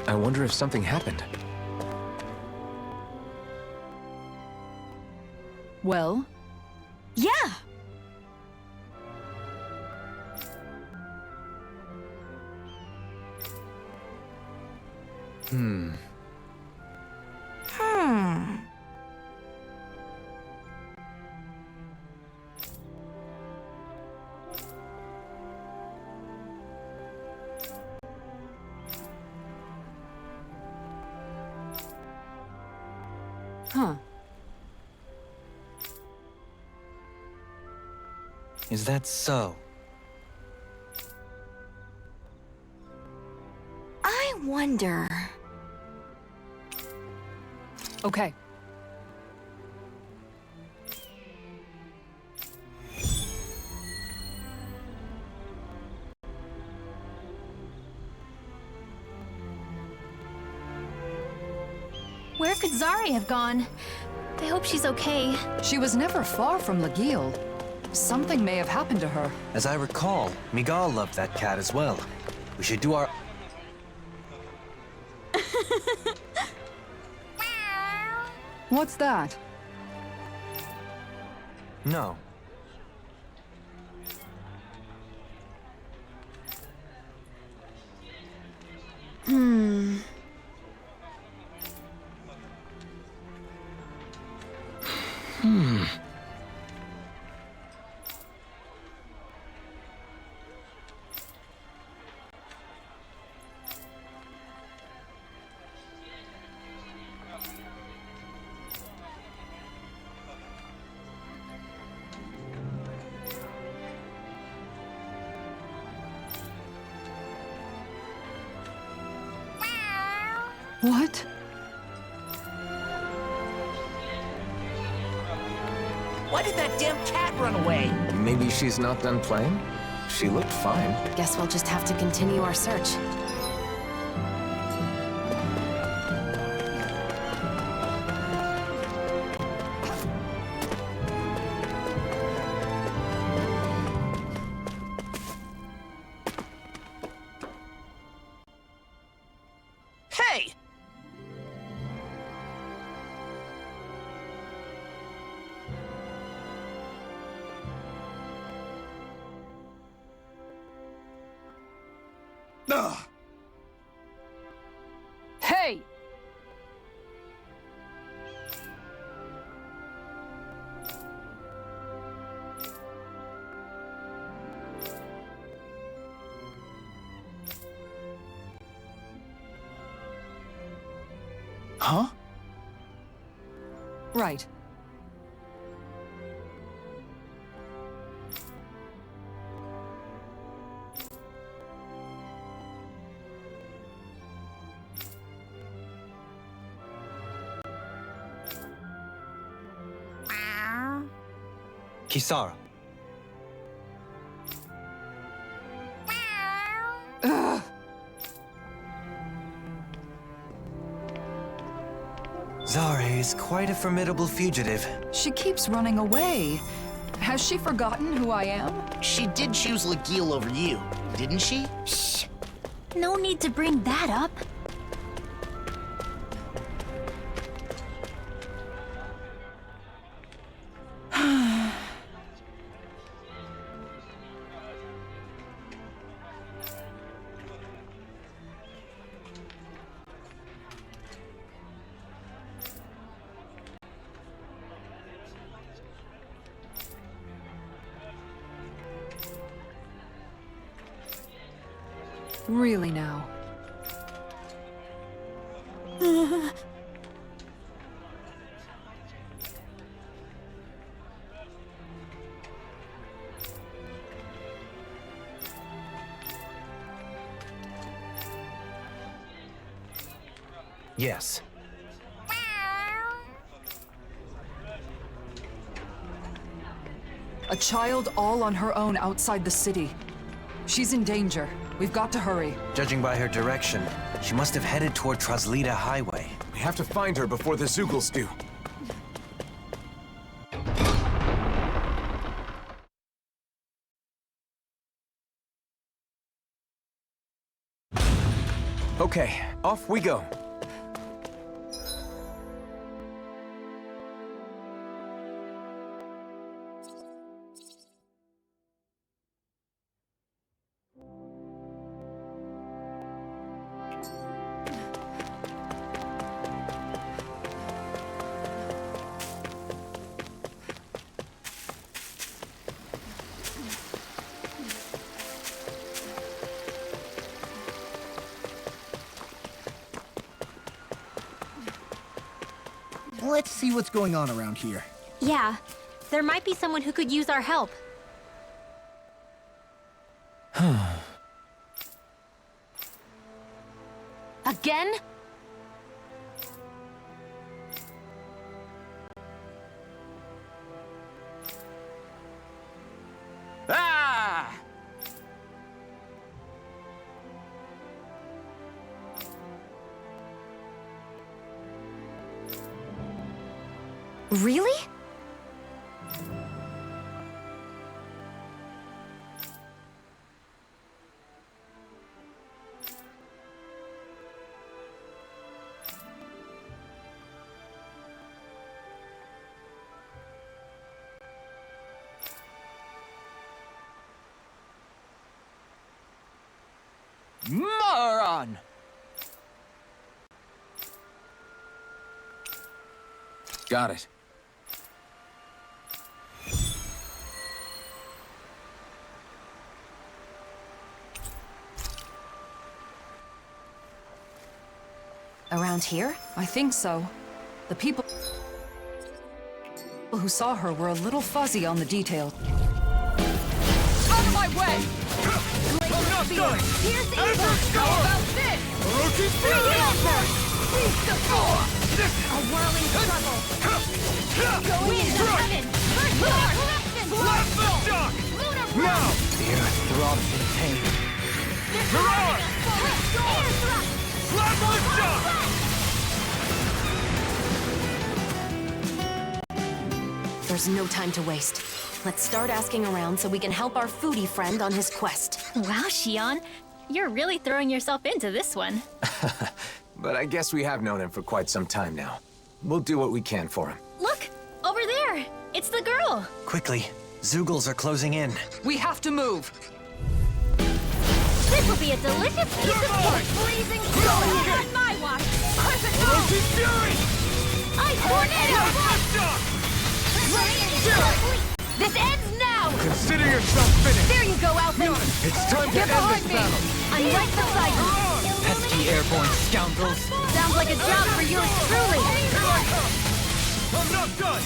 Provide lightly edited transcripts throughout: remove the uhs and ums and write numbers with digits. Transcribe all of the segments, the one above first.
I wonder if something happened. Well? Yeah! Hmm. Huh. Is that so? I wonder... Okay. Where could Zari have gone? I hope she's okay. She was never far from Lagiel. Something may have happened to her. As I recall, Miguel loved that cat as well. We should do our... What's that? No. What? Why did that damn cat run away? Maybe she's not done playing? She looked fine. Guess we'll just have to continue our search. Hey! Ugh. Hey! Huh? Right. Kisara. Ugh. Zari is quite a formidable fugitive. She keeps running away. Has she forgotten who I am? She did choose Lagiel over you, didn't she? Shh. No need to bring that up. Really now. Yes. A child all on her own outside the city. She's in danger. We've got to hurry. Judging by her direction, she must have headed toward Traslita Highway. We have to find her before the Zoogles do. Okay, off we go. Let's see what's going on around here. Yeah, there might be someone who could use our help. Again? Ah! Really? Moron! Got it. Around here? I think so. The people who saw her were a little fuzzy on the details. Out of my way! Here's Eva! How about this? A whirling struggle! Go in, heaven! First floor! Lunar rock! The earth throbs in pain. Air thrust! There's no time to waste. Let's start asking around so we can help our foodie friend on his quest. Wow, Xion. You're really throwing yourself into this one. But I guess we have known him for quite some time now. We'll do what we can for him. Look! Over there! It's the girl! Quickly, Zoogles are closing in. We have to move. This will be a delicious piece of cake! Blazing soul! On my watch! Crescent Moon! Fury! Ice Tornado! This ends now! Consider yourself finished! There you go, Alphen! It's time to Get end behind this me! battle! I'm right beside you! Pesky airborne scoundrels. Sounds like a job for yours truly! I'm not done!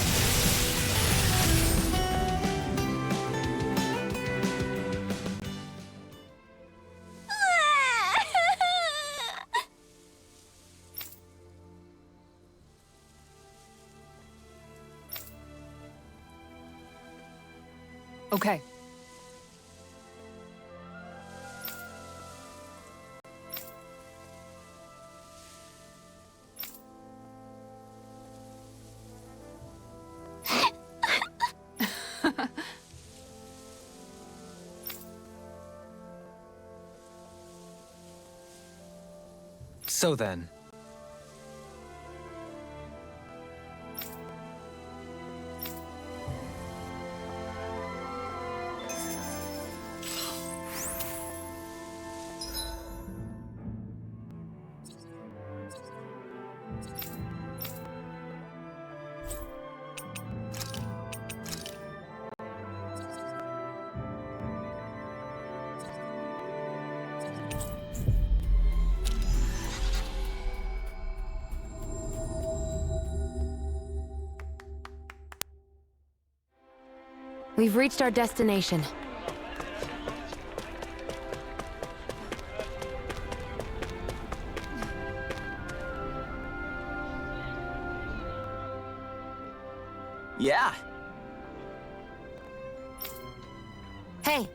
Okay. So then, We've reached our destination. yeah. Hey,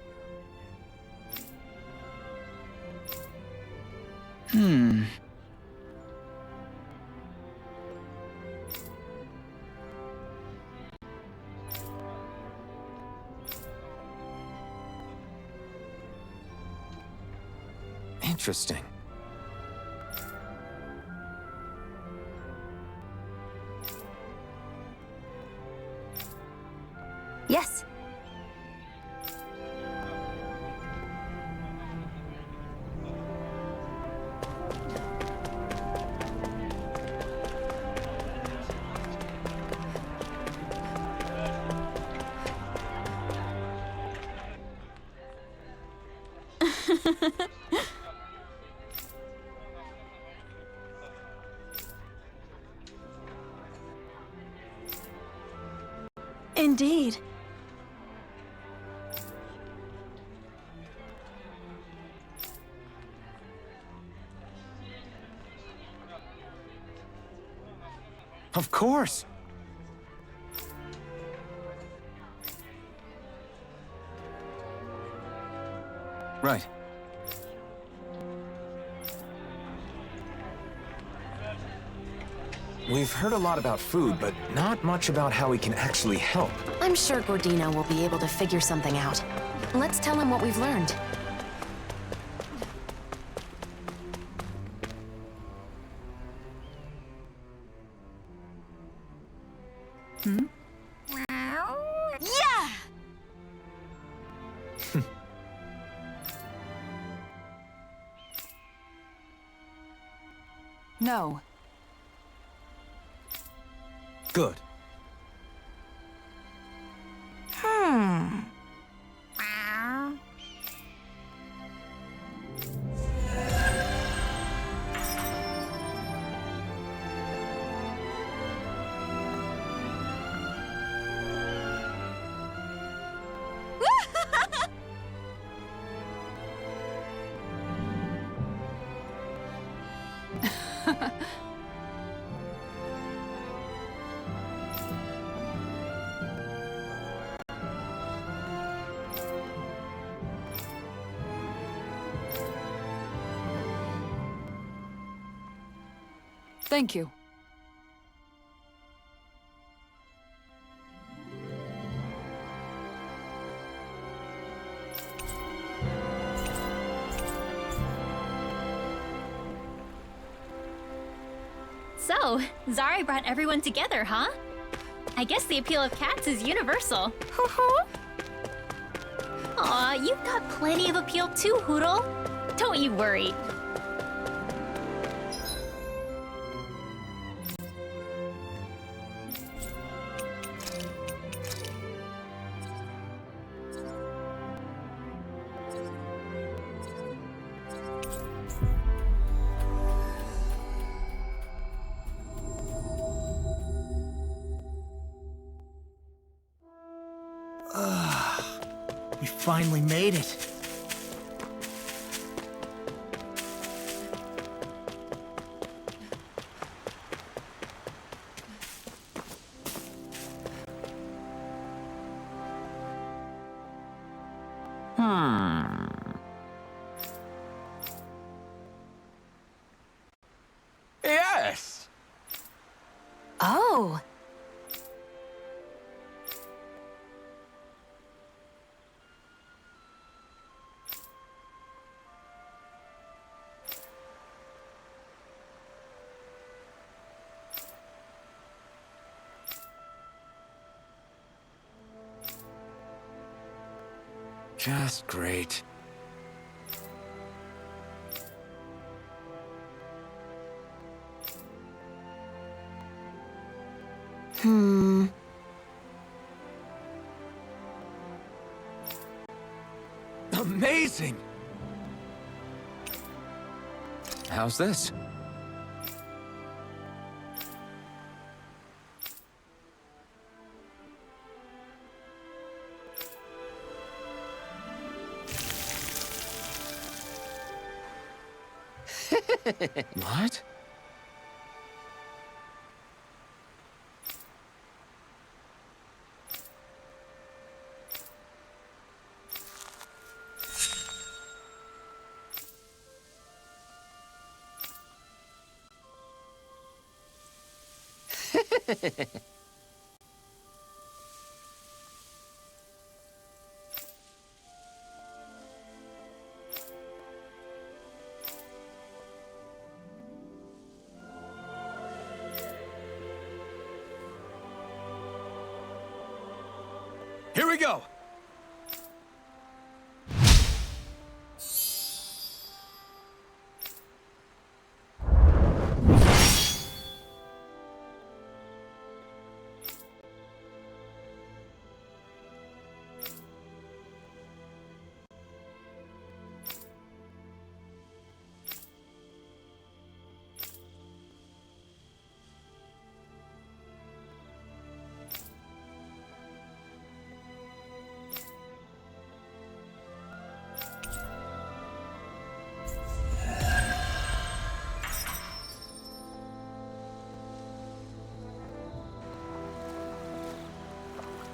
Interesting. Yes. Indeed. Of course! Right. We've heard a lot about food, but not much about how we can actually help. I'm sure Gordino will be able to figure something out. Let's tell him what we've learned. Yeah! No. Good. Thank you. So, Zari brought everyone together, huh? I guess the appeal of cats is universal. Aw, you've got plenty of appeal too, Hootle. Don't you worry. We finally made it. Yes! Oh. Just great. Amazing! How's this? What? Here we go!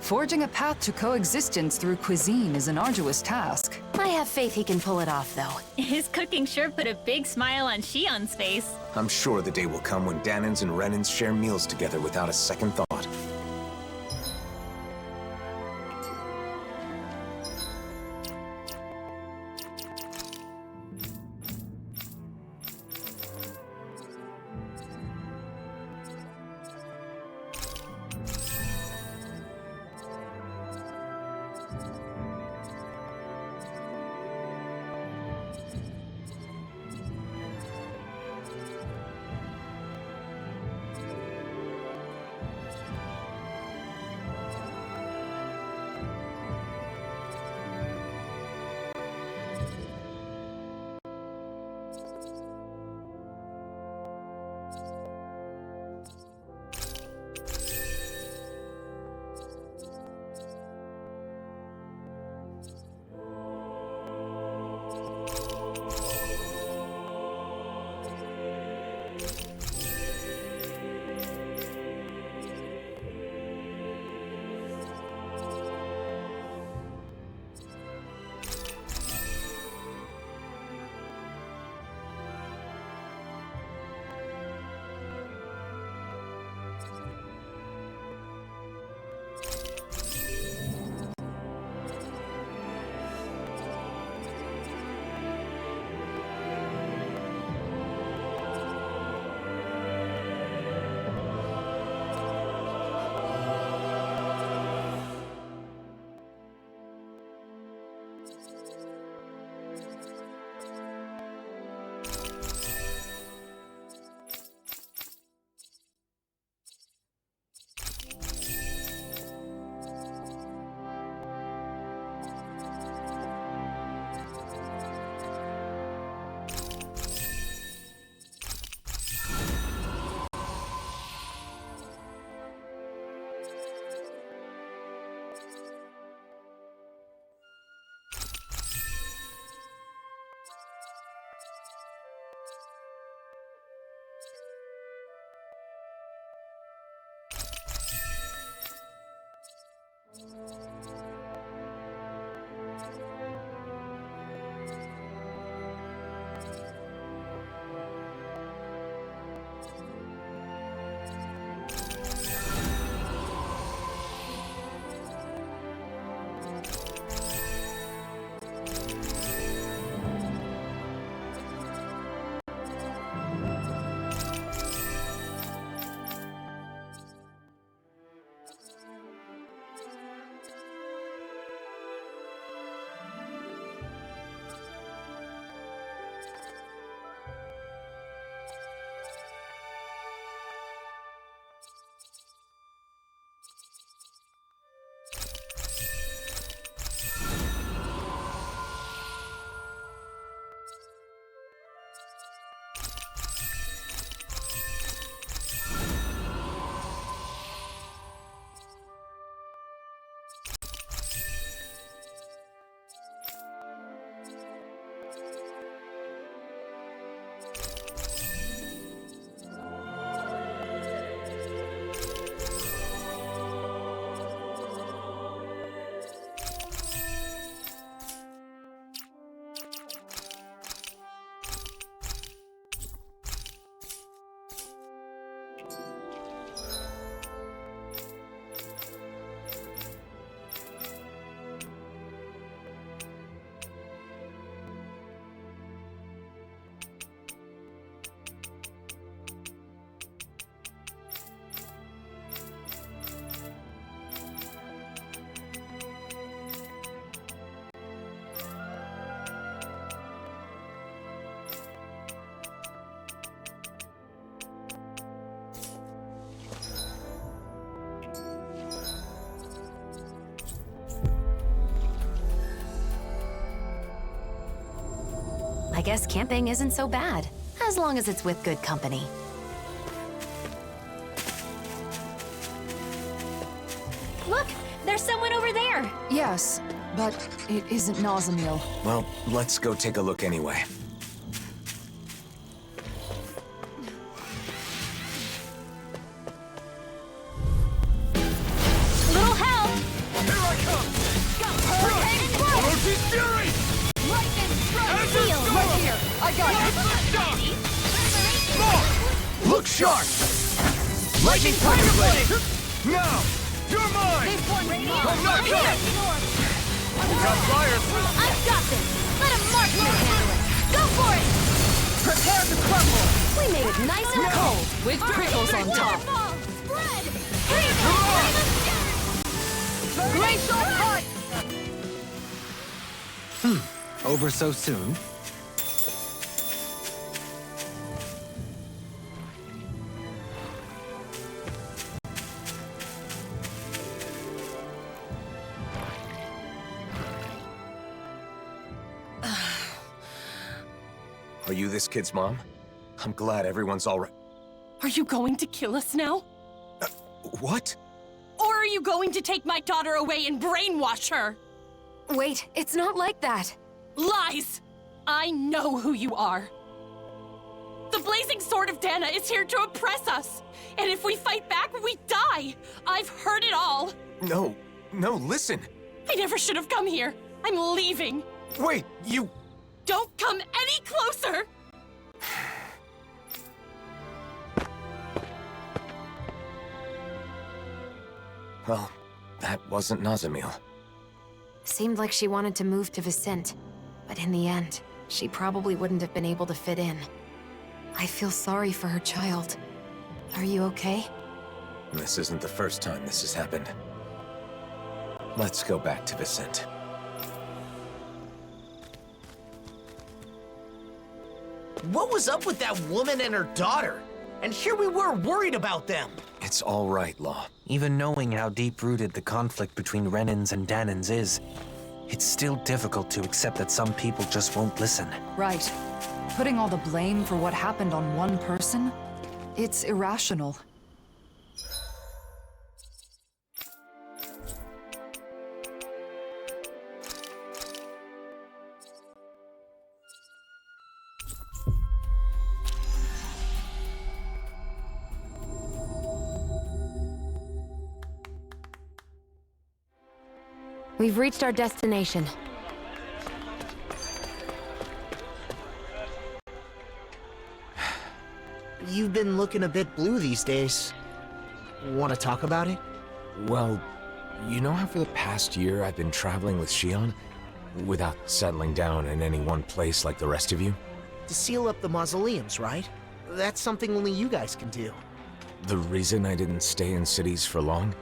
Forging a path to coexistence through cuisine is an arduous task. I have faith he can pull it off, though. His cooking sure put a big smile on Shion's face. I'm sure the day will come when Danans and Renans share meals together without a second thought. I guess camping isn't so bad, as long as it's with good company. Look, there's someone over there. Yes, but it isn't Nazamil. Well, let's go take a look anyway. Little help! Here I come! Hurricane Orochi's fury! Lightning strike! Shield! Right here! I got it! Look sharp! Lightning Tiger Blade! Now! You're mine! I'm not coming! Got fire! I've got this! Let a marksman handle it! Go for it! Prepare to crumble! We made it nice and cold. With prickles on top! Spread! Glacial cut! Over so soon? Are you this kid's mom? I'm glad everyone's all right. Are you going to kill us now? What? Or are you going to take my daughter away and brainwash her? Wait, it's not like that. Lies! I know who you are. The Blazing Sword of Dana is here to oppress us. And if we fight back, we die. I've heard it all. No, listen. I never should have come here. I'm leaving. Wait, you... Don't come any closer! Well, that wasn't Nazamil. Seemed like she wanted to move to Vicente, but in the end, she probably wouldn't have been able to fit in. I feel sorry for her child. Are you okay? This isn't the first time this has happened. Let's go back to Vicente. What was up with that woman and her daughter? And here we were worried about them. It's all right, Law. Even knowing how deep-rooted the conflict between Renans and Danans is, it's still difficult to accept that some people just won't listen. Right. Putting all the blame for what happened on one person? It's irrational. We've reached our destination. You've been looking a bit blue these days. Want to talk about it? Well, you know how for the past year I've been traveling with Shion? Without settling down in any one place like the rest of you? To seal up the mausoleums, right? That's something only you guys can do. The reason I didn't stay in cities for long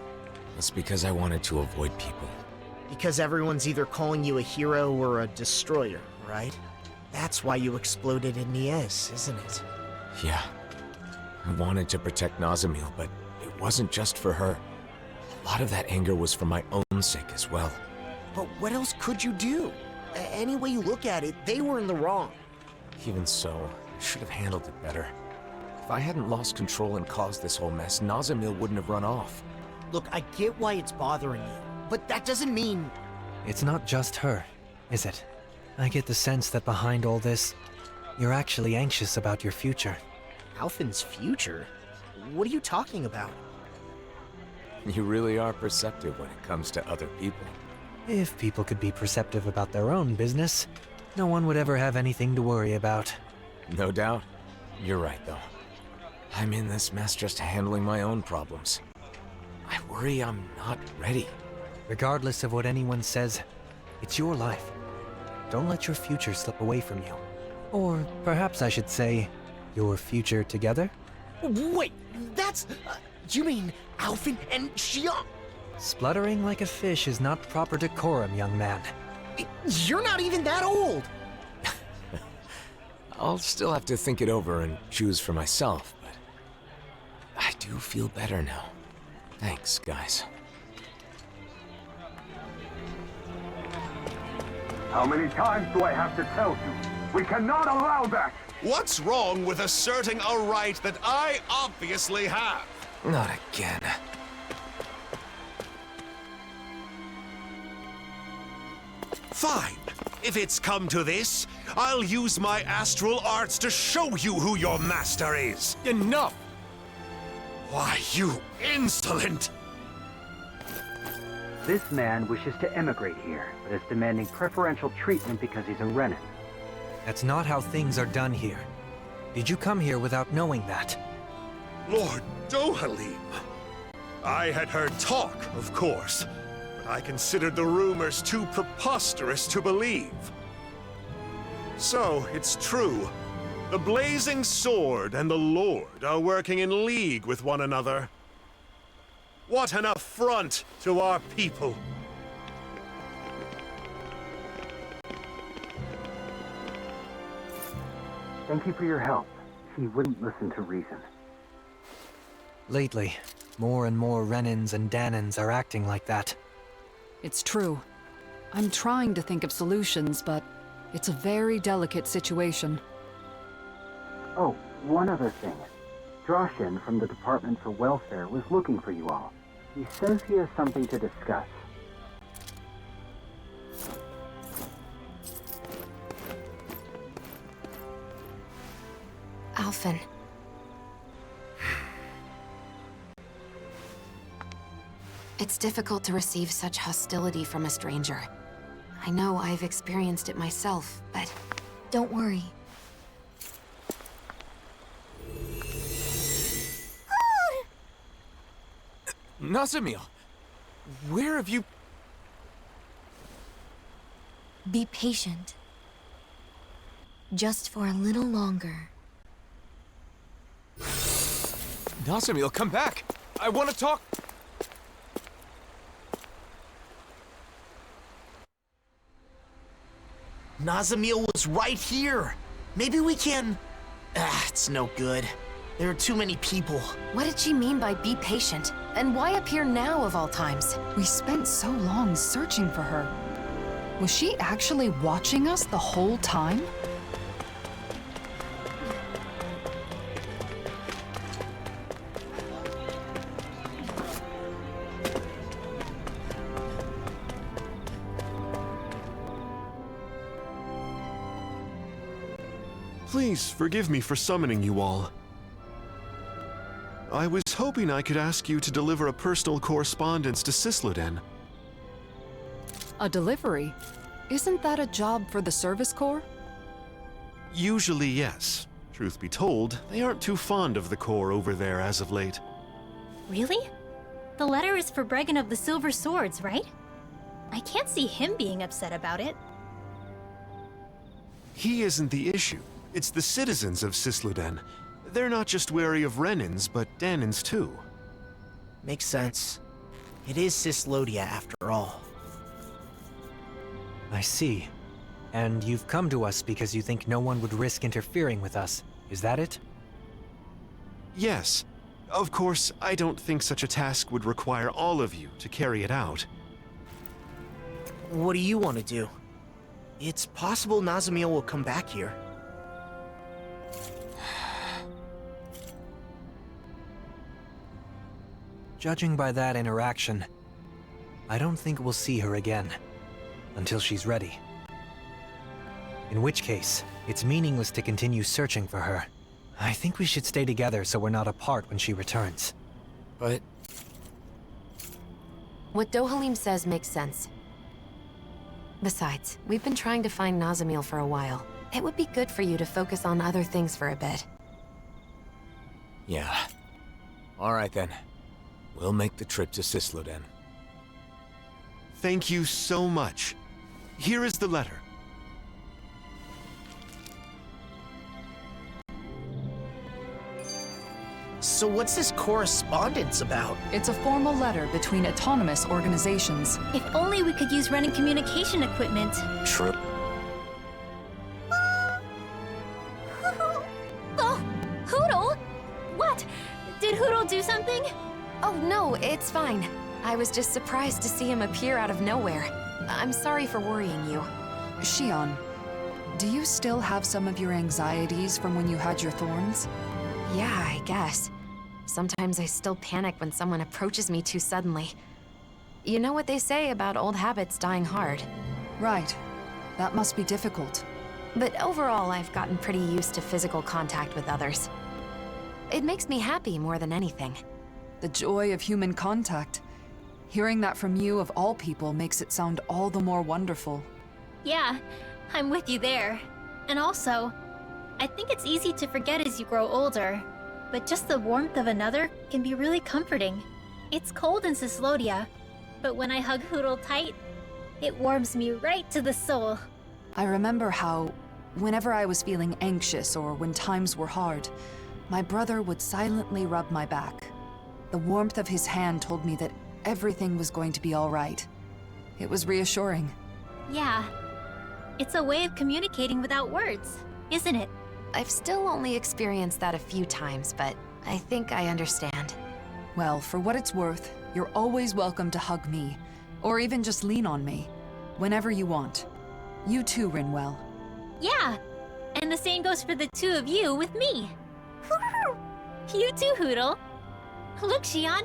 was because I wanted to avoid people. Because everyone's either calling you a hero or a destroyer, right? That's why you exploded in Nies, isn't it? Yeah. I wanted to protect Nazamil, but it wasn't just for her. A lot of that anger was for my own sake as well. But what else could you do? Any way you look at it, they were in the wrong. Even so, I should have handled it better. If I hadn't lost control and caused this whole mess, Nazamil wouldn't have run off. Look, I get why it's bothering you, but that doesn't mean... It's not just her, is it? I get the sense that behind all this, you're actually anxious about your future. Alphen's future? What are you talking about? You really are perceptive when it comes to other people. If people could be perceptive about their own business, no one would ever have anything to worry about. No doubt. You're right, though. I'm in this mess just handling my own problems. I worry I'm not ready. Regardless of what anyone says, it's your life. Don't let your future slip away from you. Or perhaps I should say, your future together? Wait, that's... you mean Alphen and Shion? Spluttering like a fish is not proper decorum, young man. You're not even that old! I'll still have to think it over and choose for myself, but I do feel better now. Thanks, guys. How many times do I have to tell you? We cannot allow that! What's wrong with asserting a right that I obviously have? Not again. Fine. If it's come to this, I'll use my astral arts to show you who your master is. Enough! Why, you insolent! This man wishes to emigrate here, but is demanding preferential treatment because he's a Renan. That's not how things are done here. Did you come here without knowing that? Lord Dohalim. I had heard talk, of course, but I considered the rumors too preposterous to believe. So, it's true. The Blazing Sword and the Lord are working in league with one another. What an affront to our people! Thank you for your help. He wouldn't listen to reason. Lately, more and more Renans and Danans are acting like that. It's true. I'm trying to think of solutions, but it's a very delicate situation. Oh, one other thing. Droshin from the Department for Welfare was looking for you all. He says he has something to discuss. Alphen. It's difficult to receive such hostility from a stranger. I know I've experienced it myself, but don't worry. Nazamil, where have you... Be patient. Just for a little longer. Nazamil, come back! I want to talk... Nazamil was right here. Maybe we can... it's no good. There are too many people. What did she mean by be patient? And why appear now of all times? We spent so long searching for her. Was she actually watching us the whole time? Please forgive me for summoning you all. I was hoping I could ask you to deliver a personal correspondence to Sisluden. A delivery? Isn't that a job for the Service Corps? Usually, yes. Truth be told, they aren't too fond of the Corps over there as of late. Really? The letter is for Bregan of the Silver Swords, right? I can't see him being upset about it. He isn't the issue. It's the citizens of Sisluden. They're not just wary of Renans, but Danans too. Makes sense. It is Sislodia after all. I see. And you've come to us because you think no one would risk interfering with us. Is that it? Yes. Of course, I don't think such a task would require all of you to carry it out. What do you want to do? It's possible Nazamil will come back here. Judging by that interaction, I don't think we'll see her again. Until she's ready. In which case, it's meaningless to continue searching for her. I think we should stay together so we're not apart when she returns. But... What Dohalim says makes sense. Besides, we've been trying to find Nazamil for a while. It would be good for you to focus on other things for a bit. yeah. Alright then. We'll make the trip to Sisluden. Thank you so much. Here is the letter. So what's this correspondence about? It's a formal letter between autonomous organizations. If only we could use Renan communication equipment. True. Oh, Hootle! What? Did Hootle do something? Oh no, it's fine. I was just surprised to see him appear out of nowhere. I'm sorry for worrying you. Shion, Do you still have some of your anxieties from when you had your thorns? Yeah, I guess. Sometimes I still panic when someone approaches me too suddenly. You know what they say about old habits dying hard. Right. That must be difficult. But overall, I've gotten pretty used to physical contact with others. It makes me happy more than anything. The joy of human contact. Hearing that from you of all people makes it sound all the more wonderful. Yeah, I'm with you there. And also, I think it's easy to forget as you grow older, but just the warmth of another can be really comforting. It's cold in Cyslodia, but when I hug Hootle tight, it warms me right to the soul. I remember how, whenever I was feeling anxious or when times were hard, my brother would silently rub my back. The warmth of his hand told me that everything was going to be all right. It was reassuring. Yeah, it's a way of communicating without words, isn't it? I've still only experienced that a few times, but I think I understand. Well, for what it's worth, you're always welcome to hug me, or even just lean on me, whenever you want. You too, Rinwell. Yeah, and the same goes for the two of you with me. You too, Hootle. Look, Xion,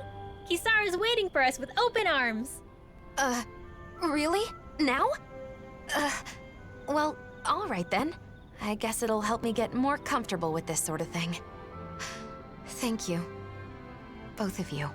Kisara's waiting for us with open arms. Really? Now? Well, all right then. I guess it'll help me get more comfortable with this sort of thing. Thank you. Both of you.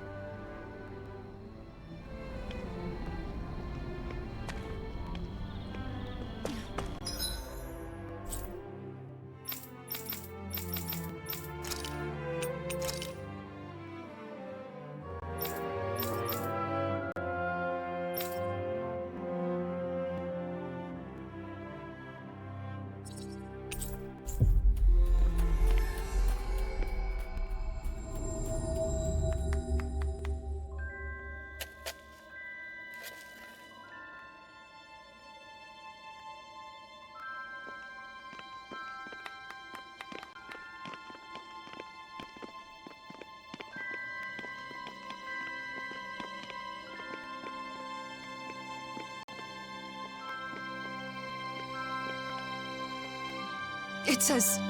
It's as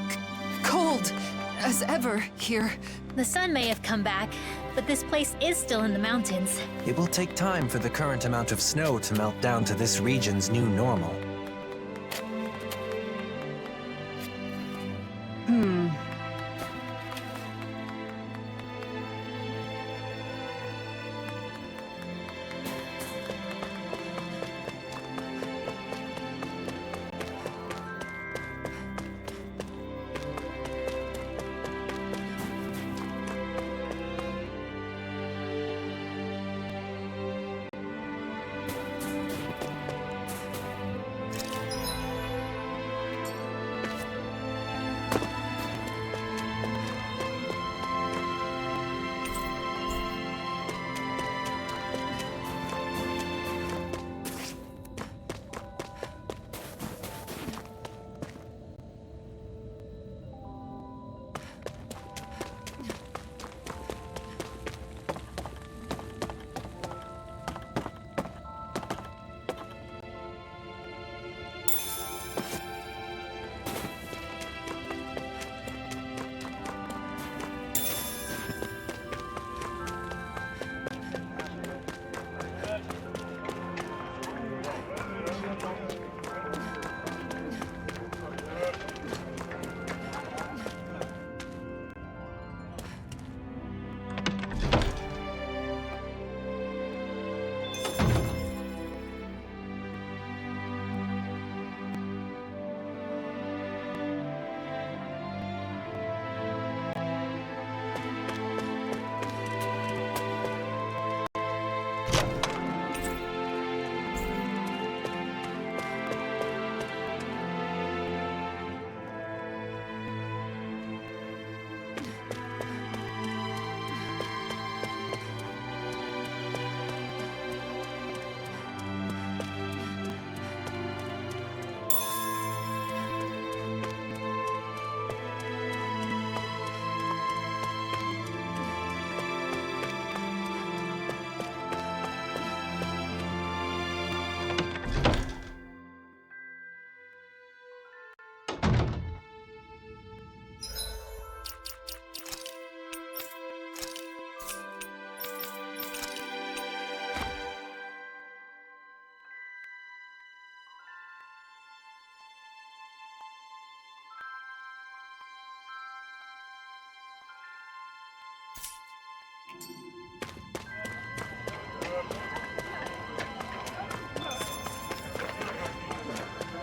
cold as ever here. The sun may have come back, but this place is still in the mountains. It will take time for the current amount of snow to melt down to this region's new normal.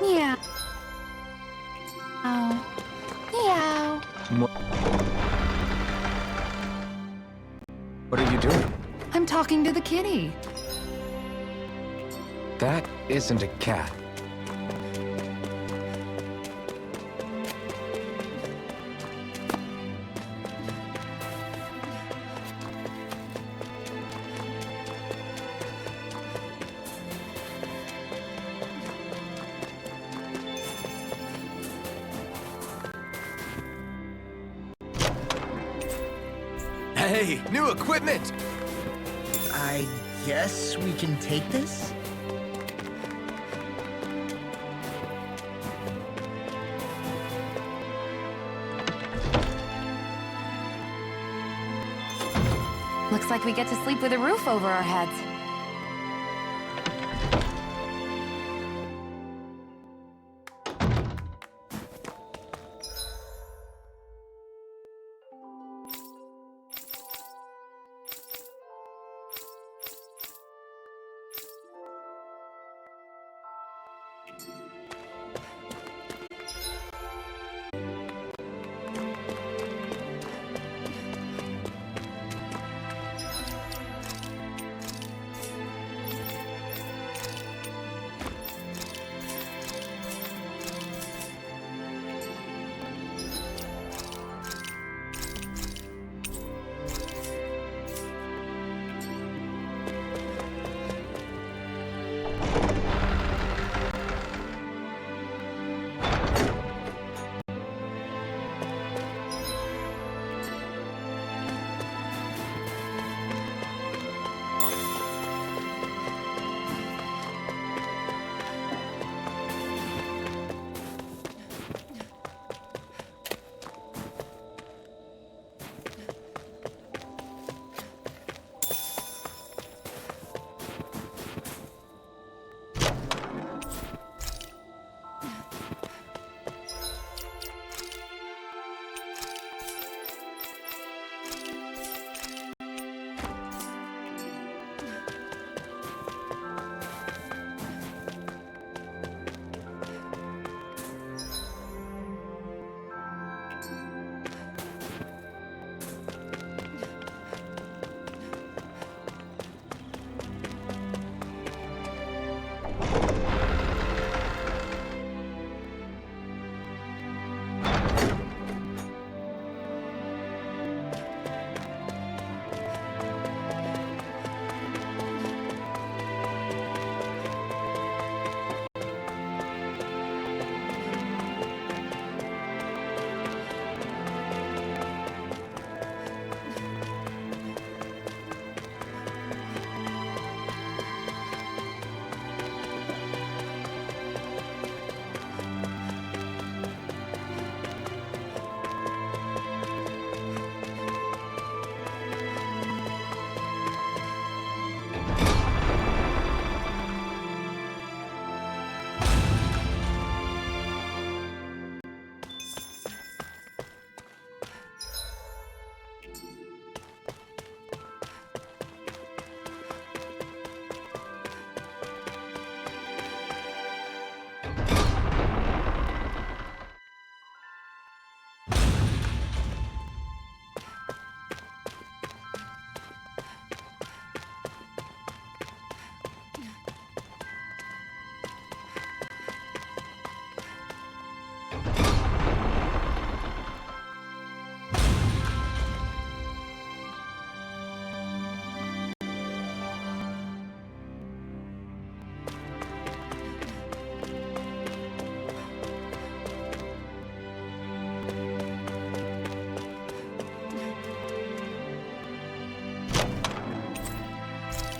Meow. Meow. Meow. What are you doing? I'm talking to the kitty. That isn't a cat. Hey, new equipment! I guess we can take this? Looks like we get to sleep with a roof over our heads.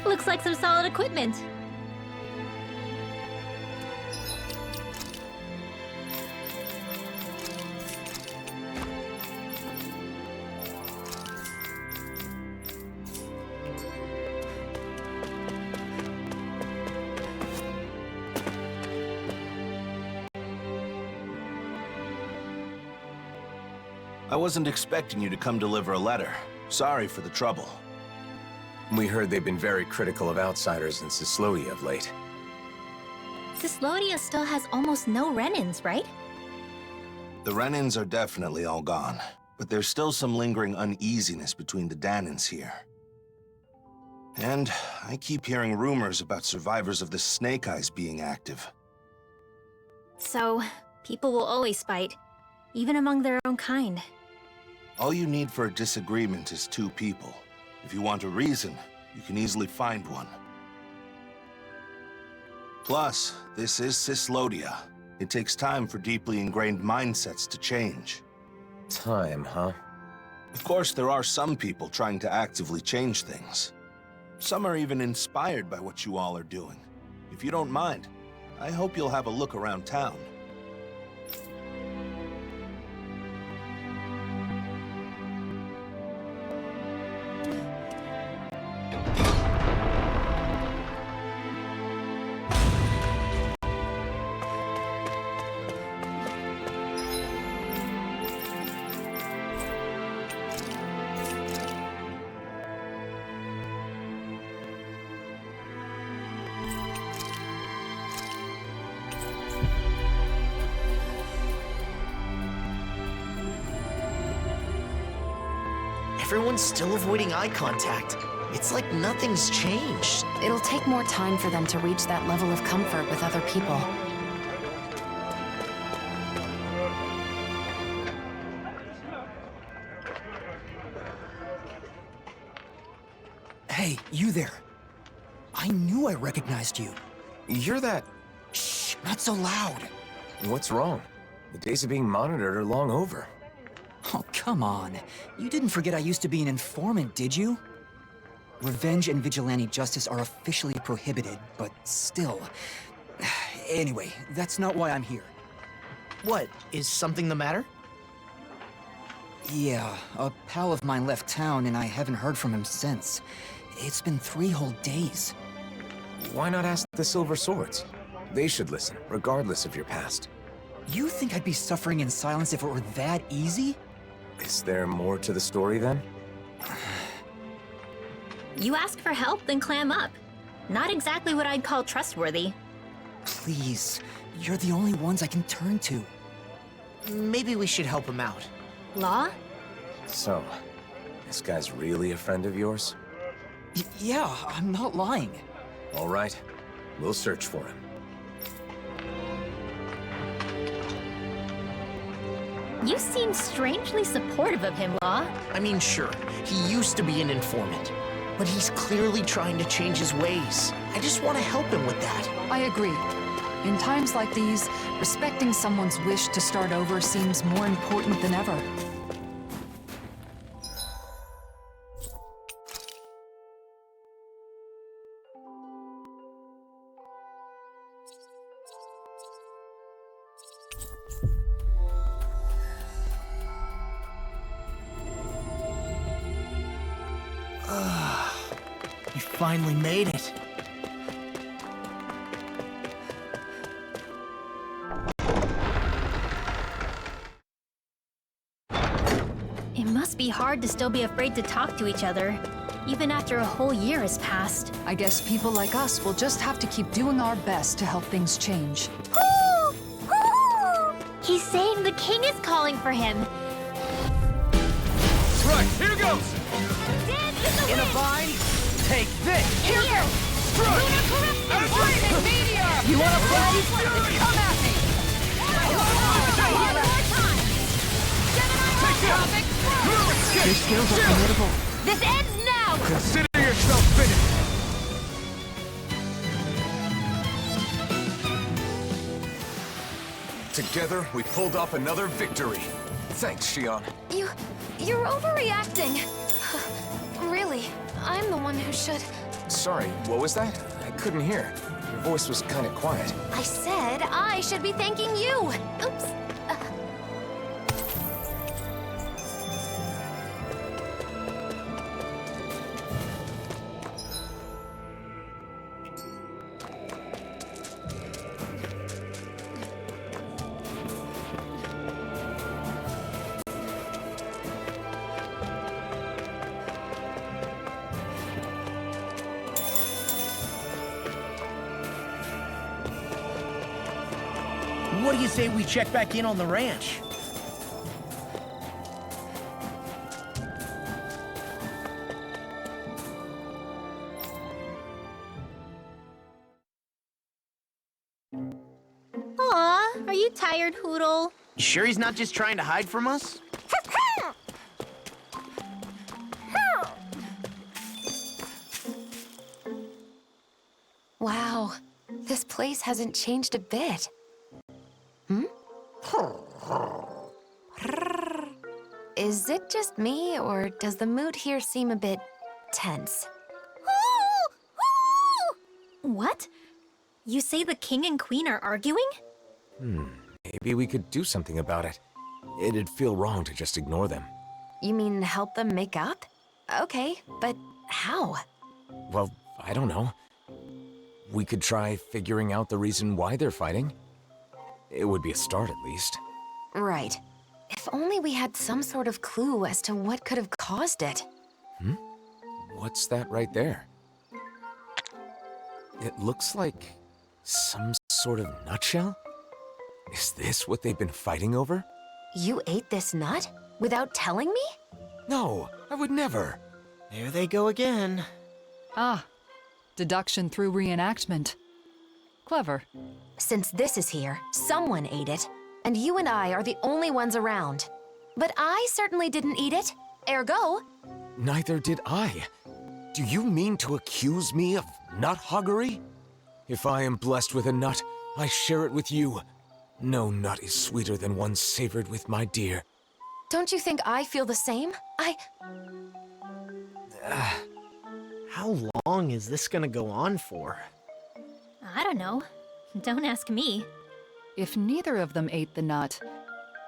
Looks like some solid equipment. I wasn't expecting you to come deliver a letter. Sorry for the trouble. We heard they've been very critical of outsiders in Cyslodia of late. Cyslodia still has almost no Renins, right? The Renins are definitely all gone, but there's still some lingering uneasiness between the Danans here. And I keep hearing rumors about survivors of the Snake Eyes being active. So, people will always fight, even among their own kind. All you need for a disagreement is two people. If you want a reason, you can easily find one. Plus, this is Cyslodia. It takes time for deeply ingrained mindsets to change. Time, huh? Of course, there are some people trying to actively change things. Some are even inspired by what you all are doing. If you don't mind, I hope you'll have a look around town. Everyone's still avoiding eye contact. It's like nothing's changed. It'll take more time for them to reach that level of comfort with other people. Hey, you there. I knew I recognized you. You're that... Shh, not so loud. What's wrong? The days of being monitored are long over. Oh, come on. You didn't forget I used to be an informant, did you? Revenge and vigilante justice are officially prohibited, but still. Anyway, that's not why I'm here. What, is something the matter? Yeah, a pal of mine left town and I haven't heard from him since. It's been 3 whole days. Why not ask the Silver Swords? They should listen, regardless of your past. You think I'd be suffering in silence if it were that easy? Is there more to the story, then? You ask for help, then clam up. Not exactly what I'd call trustworthy. Please, you're the only ones I can turn to. Maybe we should help him out. Law? So, this guy's really a friend of yours? Yeah, I'm not lying. All right, we'll search for him. You seem strangely supportive of him, Law. I mean, sure, he used to be an informant, but he's clearly trying to change his ways. I just want to help him with that. I agree. In times like these, respecting someone's wish to start over seems more important than ever. You finally made it. It must be hard to still be afraid to talk to each other, even after a whole year has passed. I guess people like us will just have to keep doing our best to help things change. Woo! Woo! He's saying the king is calling for him. That's right, here goes! Dance in the In a wind! vine, take this! Here! Lunar corruption! Lightning meteor! You wanna play? Come at me! One more time! Gemini Tropic! Your skills are formidable. This ends now! Consider yourself finished! Together, we pulled off another victory. Thanks, Shion. You're overreacting. Really, I'm the one who should... Sorry, what was that? I couldn't hear. Your voice was kind of quiet. I said I should be thanking you. Oops. What do you say we check back in on the ranch? Aw, are you tired, Hootle? You sure he's not just trying to hide from us? Wow, this place hasn't changed a bit. Is it just me, or does the mood here seem a bit tense? What? You say the king and queen are arguing? Maybe we could do something about it. It'd feel wrong to just ignore them. You mean help them make up? Okay, but how? Well, I don't know. We could try figuring out the reason why they're fighting. It would be a start, at least. Right. If only we had some sort of clue as to what could have caused it. What's that right there? It looks like some sort of nutshell? Is this what they've been fighting over? You ate this nut? Without telling me? No, I would never. There they go again. Ah, deduction through reenactment. Clever. Since this is here, someone ate it, and you and I are the only ones around. But I certainly didn't eat it. Ergo, Neither did I. Do you mean to accuse me of nut hoggery? If I am blessed with a nut, I share it with you. No nut is sweeter than one savored with my dear. don't you think I feel the same? How long is this gonna go on for? I don't know. Don't ask me. If neither of them ate the nut,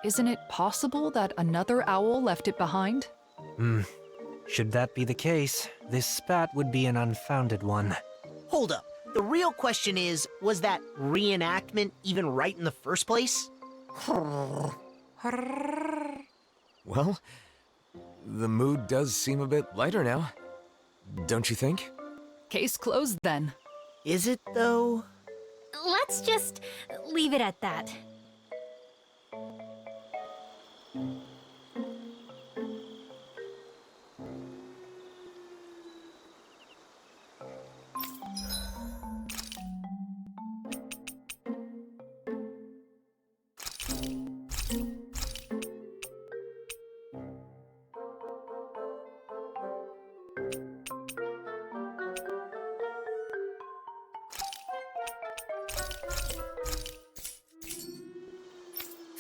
isn't it possible that another owl left it behind? Should that be the case, this spat would be an unfounded one. Hold up. The real question is, was that reenactment even right in the first place? Well, the mood does seem a bit lighter now. Don't you think? Case closed then. Is it, though? Let's just leave it at that.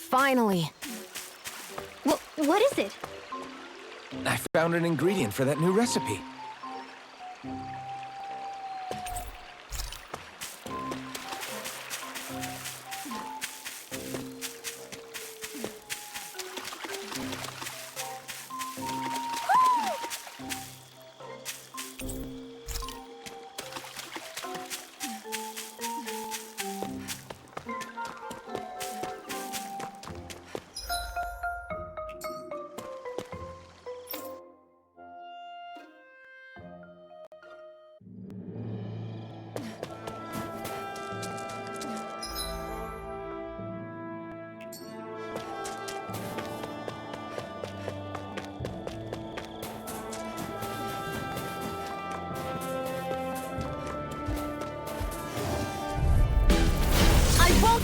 Finally. What is it? I found an ingredient for that new recipe.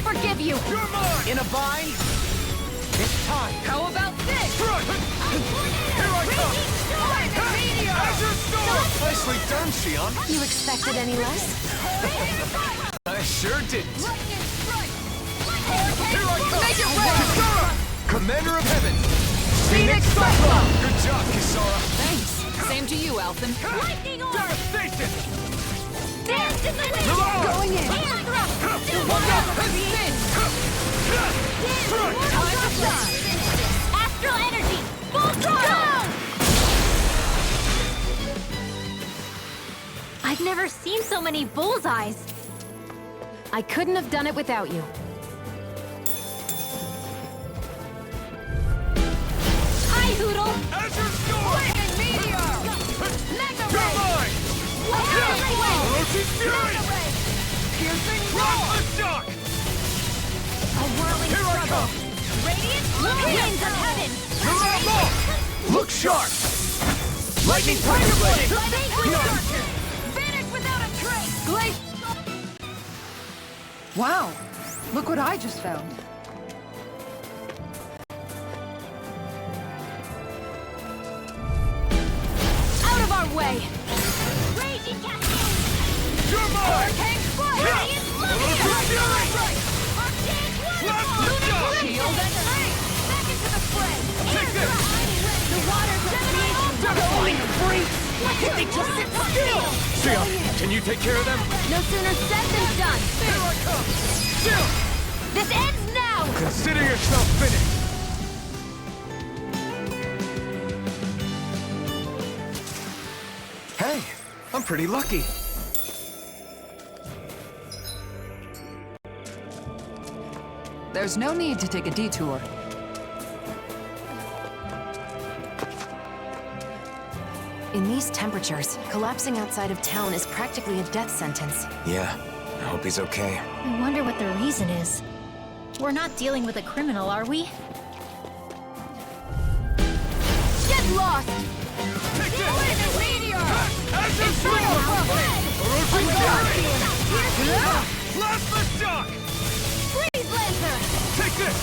Forgive you! You're mine! In a bind? It's time! How about this? Right! Here I come! Azure Storm! Nicely done, Xion! You expected any less? I sure didn't! Here I come! Make it rain! Kisara! Commander of Heaven! Phoenix Cyclone! Good job, Kisara! Thanks. Same to you, Alphen. Lightning orb! Devastation! Dance in the wind! Milan! Going in. Hand thrust! Watch out! Time to shine! Astral energy! Full throttle! I've never seen so many bullseyes. I couldn't have done it without you. Hi, Hootle! Azure Storm! Lightning Meteor! Mega You're Ray! mine! Orochi's Fury! Piercing Rock the shock! A Winds of heaven! Look sharp! Lightning Tiger Blade! Vanish without a trace! Wow! Look what I just found. Out of our way! Raging Cascade! You're mine! Hurricane Flight! Radiant Flight! Arcane Waterfall! Lunar Shield and Ice! Back into the fray! Take this! The waters of creation going free! Why can't they just sit still? Sia, can you take care of them? No sooner said than done! Here I come! Sia! This ends now! Consider yourself finished! Hey, I'm pretty lucky. There's no need to take a detour. In these temperatures, collapsing outside of town is practically a death sentence. Yeah, I hope he's okay. I wonder what the reason is. We're not dealing with a criminal, are we? Get lost! Take this! Laser meteor! As you Plasma shock! Freeze Lancer! Take this!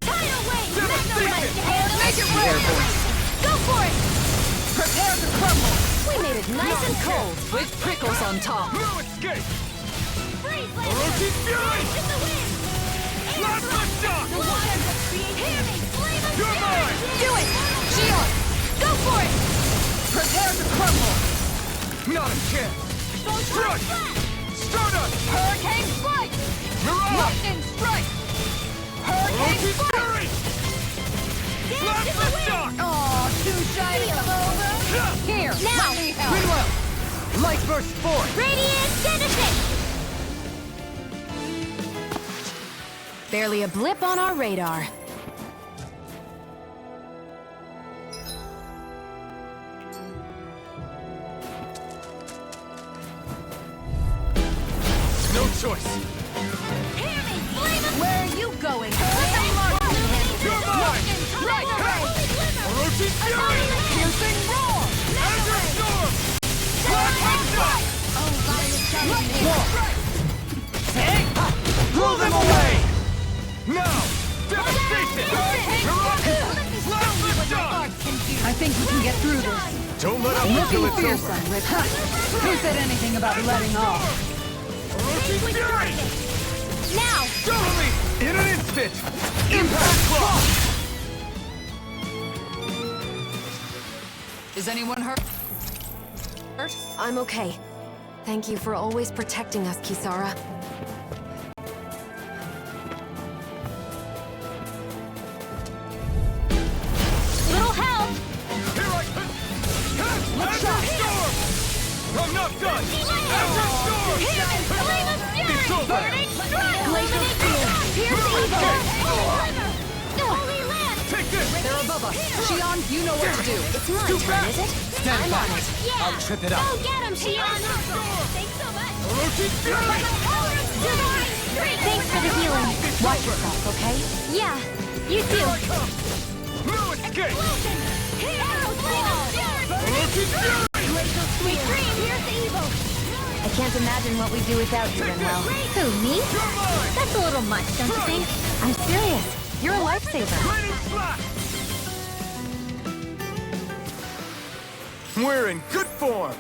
Tidal wave! Devastation! Make it rain! Go for it! Prepare to crumble! We made it nice and cold! With prickles on top! No escape! Freeze Lancer! Orochi's Fury! In the wind! Plasma shock! The waters of creation! Hear me! Flame of You're mine! Do it! Shion! Go for it! Prepare to crumble! Not a chance! Strike! Stardust! Hurricane Flight! Mirage! Lightning Strike! Hurricane Orochi's Flight! Fury! Plasma shock! Aw, too shy to come over! Here! Now! Let me help! Greenwell! Light burst forth! Radiant Genesis! Barely a blip on our radar. No choice! Hear me! Flame of... Where are you going? You're mine! Right! Orochi's Fury! Piercing roar! Azure Storm! Plasma shock! Blow them away! Now! Devastation! Mirage! Plasma shock! I think we can get through this. Don't let up until Looking it's over! fearsome, Rick. Who said anything about letting off? Orochi's Fury! Now! Totally! In an instant! Impact Clock! Is anyone hurt? I'm okay. Thank you for always protecting us, Kisara. Little help! Here I come! Azure Storm! I'm not done! Azure Storm! Flame of Fury! It's over! Burning Strike! Glacial Spear! Pierce evil! Holy Land! Take this! They're above us. Shion, you know what to do. It's my turn, is it? Stand I'm back. on it. Yeah! I'll trip it up. Go get him, Shion! Thanks so much! Orochi's Fury! Thanks for the healing. Watch yourself, okay? Yeah, you too. Here I come! No escape! Orochi's Fury! Glacial Sweet Dream, here's the evil. I can't imagine what we'd do without you, Rinwell. Who, me? You're mine! That's a little much, don't you think? I'm serious. You're a lifesaver. Lightning Flash! We're in good form!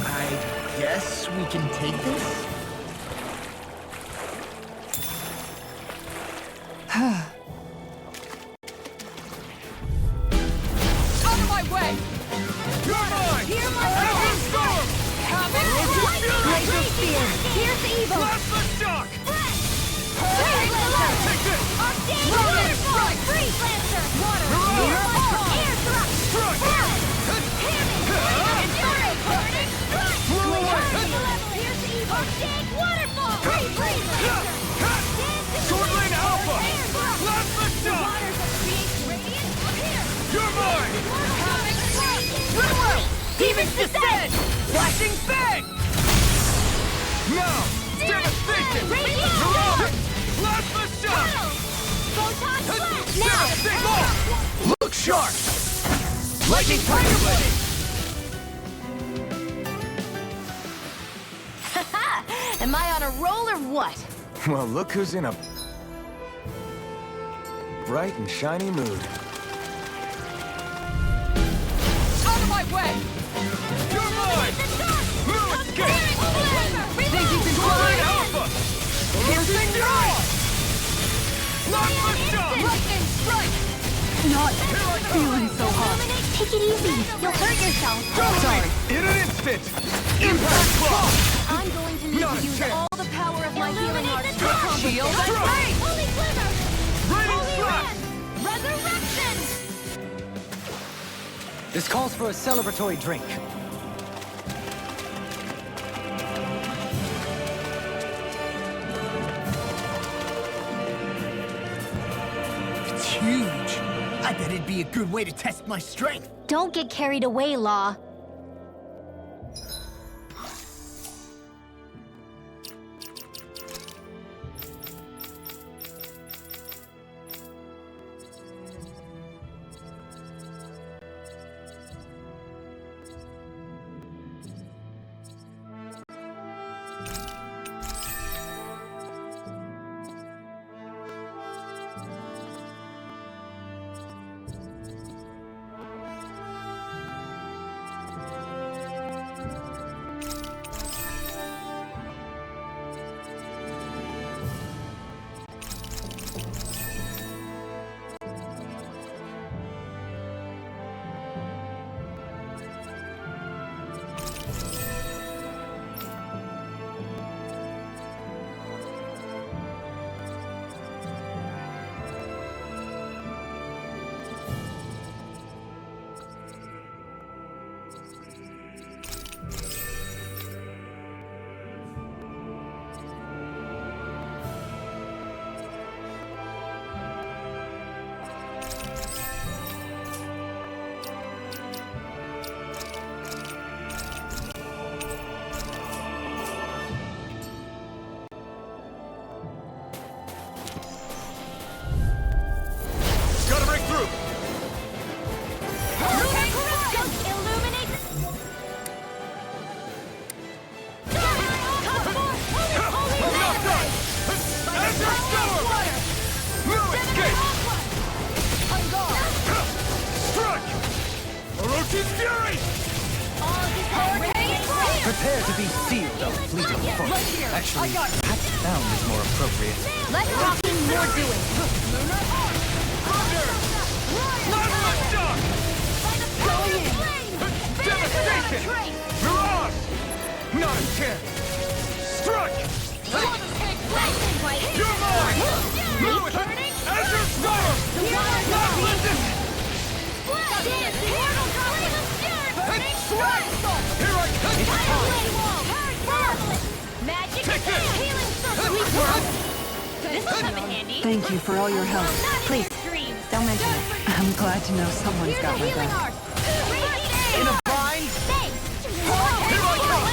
I guess we can take this? Out of my way! You're mine! Hear my Azure Storm! Glacial Spear, here's the evil. Plasma shock! Take this! Rocket Strike! Freeze Lancer! Water! Mirage! Air Thrust! Strike! Waterfall! Sword Lane Alpha! Plasma Shock! You're mine! Ridwell! Demon's Descent! Flashing Fang! Now! Devastation! Mirage! Plasma Shock! Photon Blast! Devastate more! Look sharp! Lightning Tiger Blade! Am I on a roll or what? Well, look who's in a bright and shiny mood. Out of my way! You're mine! No escape! Sword Lane Alpha! Piercing Draw! Plasma Shock! Lightning strike! Not feeling so hot. Take it easy. You'll hurt yourself. Sorry! In an instant! Impact Block! I'm going to need Not to use a chance. all the power of my healing Illuminate arts the to dark accomplish shield this. and flame! Holy Glimmer! Raining Holy Slash! Wind! Resurrection! This calls for a celebratory drink. It's huge. I bet it'd be a good way to test my strength. Don't get carried away, Law. Gotta break through! Illuminate! I'm not done! Azure Storm! No escape! Strike! Orochi's Fury! Prepare to be sealed of fleeting foe. Actually, perhaps bound is more appropriate. Less talking, more doing. Thunder! Plasma Shock! Devastation! Mirage! Not a chance! Strike! You're mine! Lewis! Azure Storm! Not listen! Here I come! Magic Take this! healing circle. This will come in handy. Thank you for all your help. Please, don't mention it. I'm glad to know someone's got my back. In a bind? Here I come!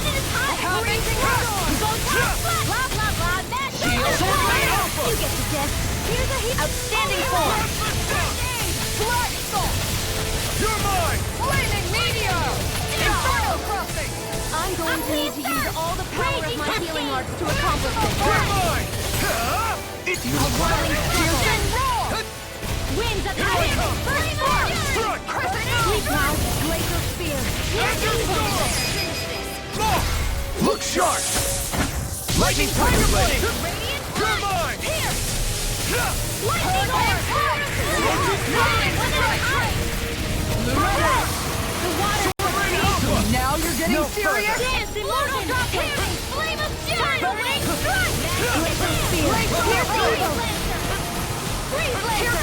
Sword Lane Alpha! You get the gist. Here's a outstanding form. You're mine! Flaming meteor! Inferno crossing! I'm going to need to use all the power of my healing arts to accomplish this. You're mine! It's A whirling circle. Winds of the Here I wind. come! First form. Strike! Sweep cloud, glacial spear. Azure Storm! Look sharp! Lightning Tiger Blade! You're mine! Lightning orb. Orochi's Fury! Mirage! The water. Sword Lane Alpha! Now you're getting serious? Dance immortal drop hearing. Flame of fury. Burning strike. Glacial spear. Freeze laser.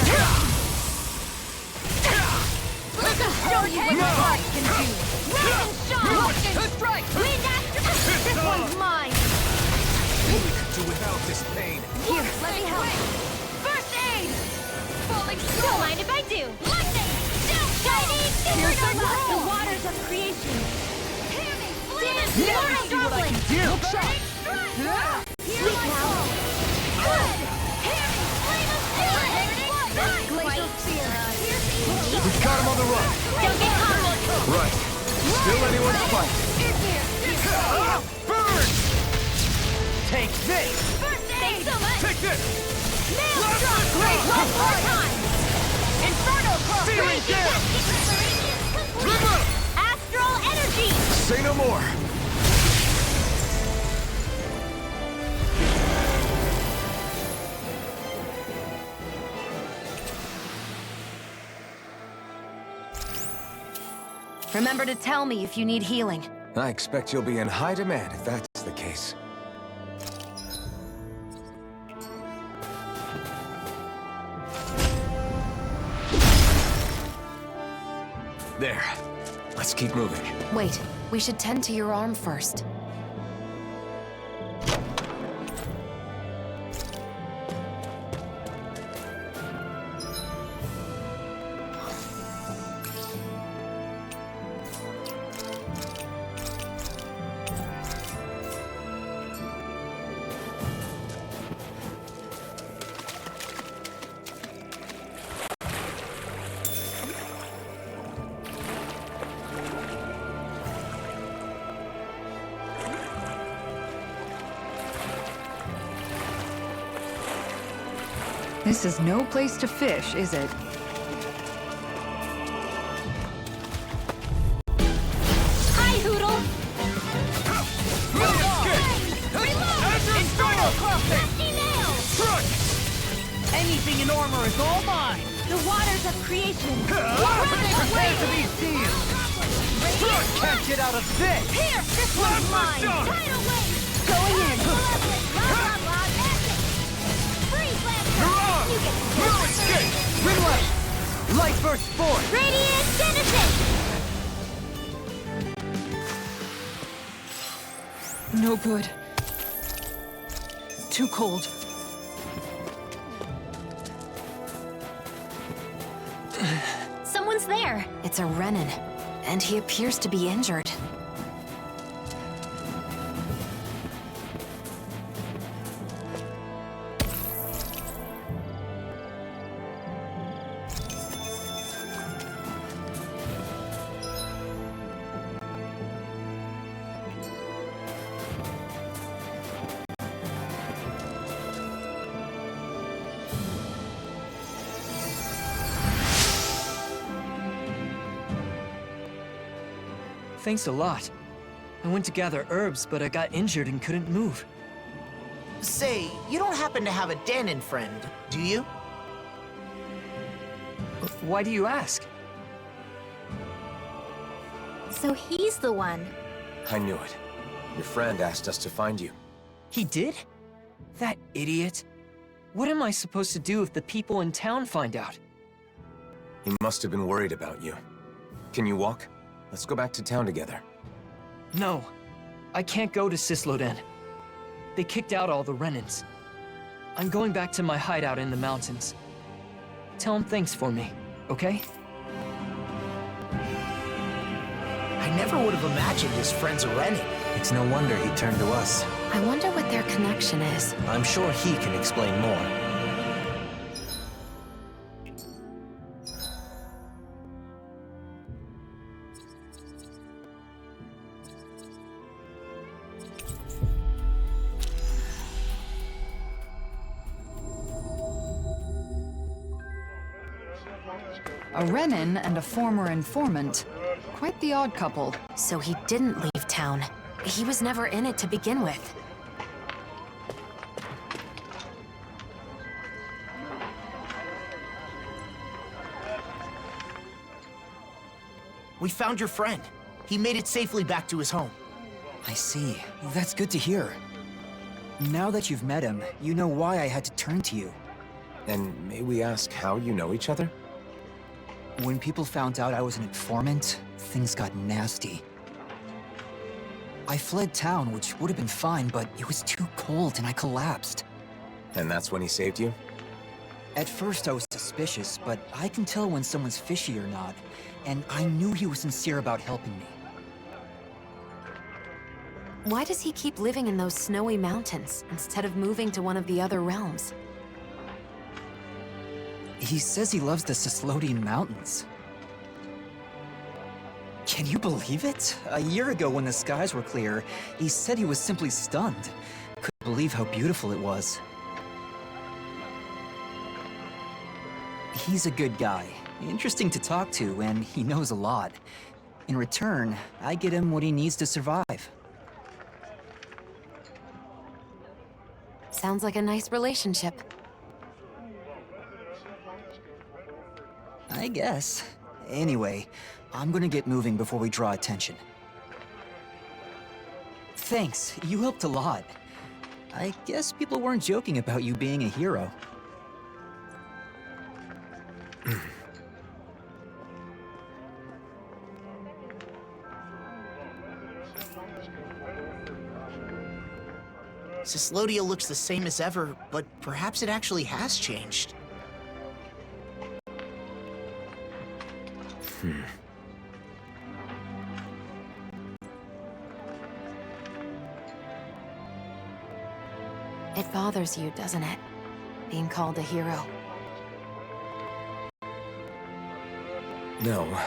Let us show you what your heart can do. Rise and shine. Lightning strike. Wind after. This one's mine! this pain. Here, let me help. First aid! Falling storm! Don't mind if I do. Lightning! Chinese supernova! The waters of creation. Hear me! Damn, see what I can do! Look sharp! Sleep now! Good! Hear me! Flame of steel! Glacial sphere! We've got him on the run. Don't get caught! Right. Still anyone's fight. Burn! Take this! Thanks so much! Take this! Maelstrom! Great! One more time! Inferno Cross! Feeling down! Complete! Astral energy! Say no more! Remember to tell me if you need healing. I expect you'll be in high demand if that's the case. There. Let's keep moving. Wait, we should tend to your arm first. This is no place to fish, is it? Hi, Hoodle! Anything in armor is all mine! The waters of creation! Prepare to be sealed! Can't get out of this! Here! This one's mine! Tidal wave! Going in! Freeze blast! You're on! No escape! Ringlight! Light burst forth! Radiant Genesis! No good. Too cold. Someone's there! It's a Renin, and he appears to be injured. Thanks a lot. I went to gather herbs, but I got injured and couldn't move. Say, you don't happen to have a Danon friend, do you? Why do you ask? So he's the one. I knew it. Your friend asked us to find you. He did? That idiot. What am I supposed to do if the people in town find out? He must have been worried about you. Can you walk? Let's go back to town together. No. I can't go to Cisloden. They kicked out all the Renins. I'm going back to my hideout in the mountains. Tell him thanks for me, okay? I never would have imagined his friend's a Renin. It's no wonder he turned to us. I wonder what their connection is. I'm sure he can explain more. A Renin and a former informant. Quite the odd couple. So he didn't leave town. He was never in it to begin with. We found your friend. He made it safely back to his home. I see. That's good to hear. Now that you've met him, you know why I had to turn to you. And may we ask how you know each other? When people found out I was an informant, things got nasty. I fled town, which would have been fine, but it was too cold and I collapsed. And that's when he saved you? At first I was suspicious, but I can tell when someone's fishy or not, and I knew he was sincere about helping me. Why does he keep living in those snowy mountains instead of moving to one of the other realms? He says he loves the Cyslodian Mountains. Can you believe it? A year ago when the skies were clear, he said he was simply stunned. Couldn't believe how beautiful it was. He's a good guy, interesting to talk to, and he knows a lot. In return, I get him what he needs to survive. Sounds like a nice relationship. I guess. Anyway, I'm gonna get moving before we draw attention. Thanks, you helped a lot. I guess people weren't joking about you being a hero. Cyslodia looks the same as ever, but perhaps it actually has changed. It bothers you, doesn't it? Being called a hero. No.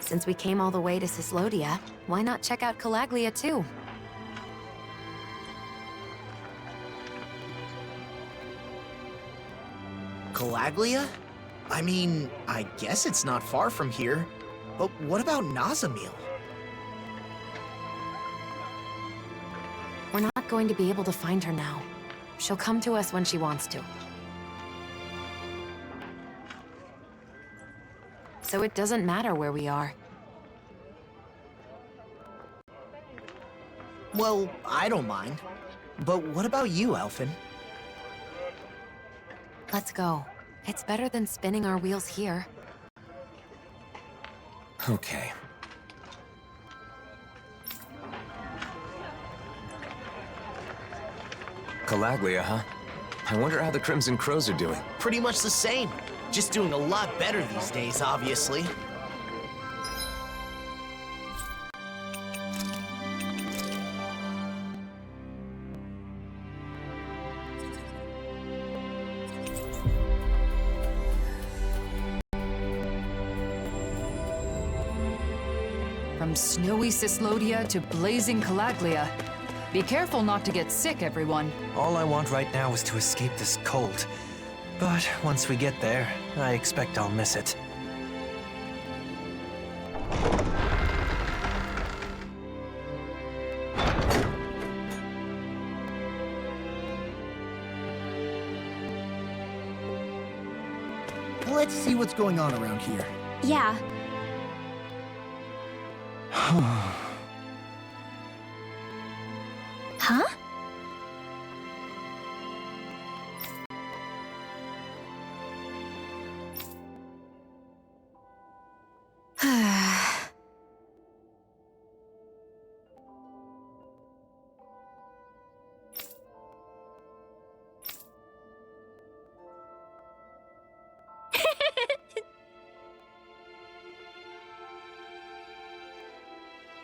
Since we came all the way to Cyslodia, why not check out Calaglia too? Calaglia? I mean, I guess it's not far from here. But what about Nazamil? We're not going to be able to find her now. She'll come to us when she wants to. So it doesn't matter where we are. Well, I don't mind. But what about you, Elfin? Let's go. It's better than spinning our wheels here. Okay. Calaglia, huh? I wonder how the Crimson Crows are doing. Pretty much the same. Just doing a lot better these days, obviously. From snowy Cyslodia to blazing Calaglia. Be careful not to get sick, everyone. All I want right now is to escape this cold. But once we get there, I expect I'll miss it. Let's see what's going on around here. Yeah. Huh?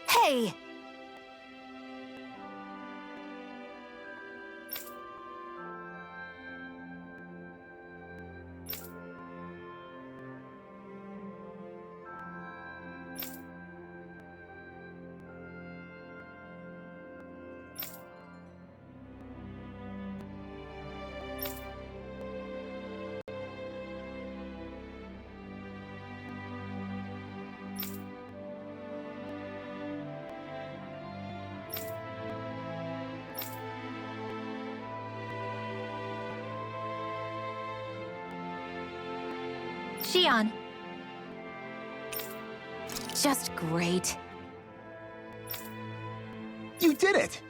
Hey! Xion. Just great. You did it!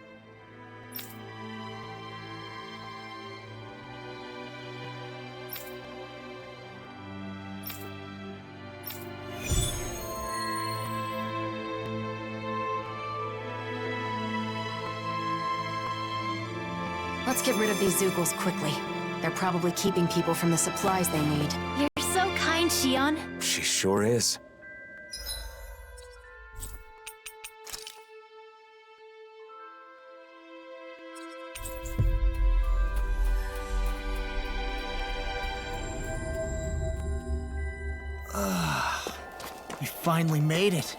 Let's get rid of these Zoogles quickly. They're probably keeping people from the supplies they need. You're so kind, Shion. She sure is. We finally made it.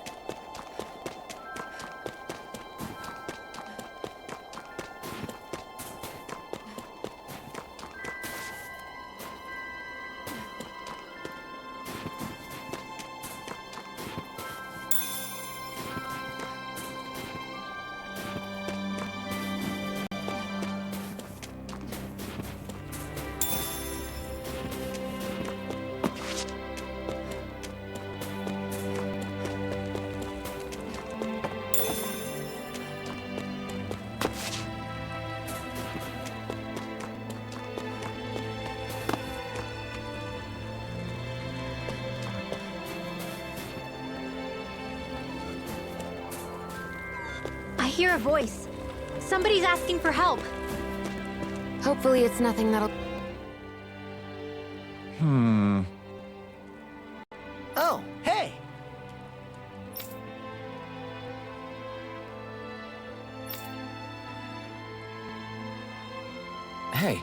I hear a voice. Somebody's asking for help. Hopefully it's nothing that'll... Oh, hey! Hey.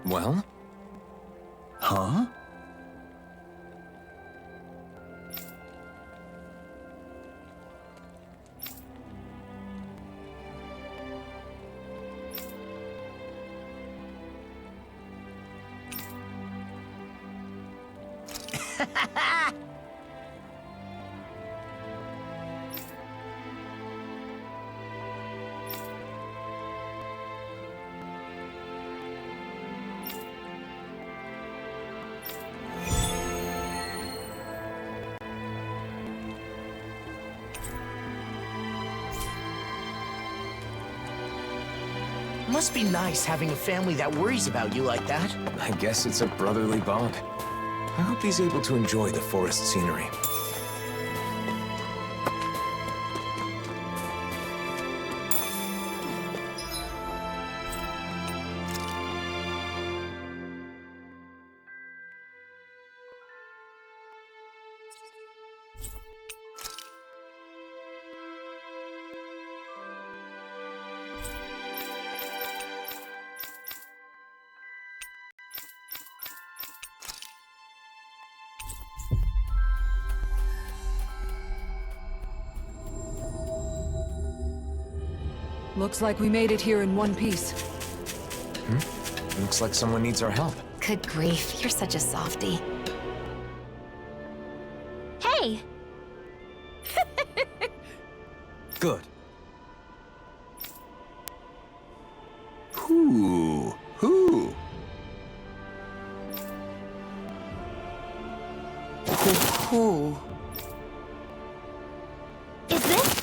Well? Huh? Must be nice having a family that worries about you like that. I guess it's a brotherly bond. I hope he's able to enjoy the forest scenery. Looks like we made it here in one piece. Looks like someone needs our help. Good grief, you're such a softie. Hey! Good. Who? Who? Who? Is this?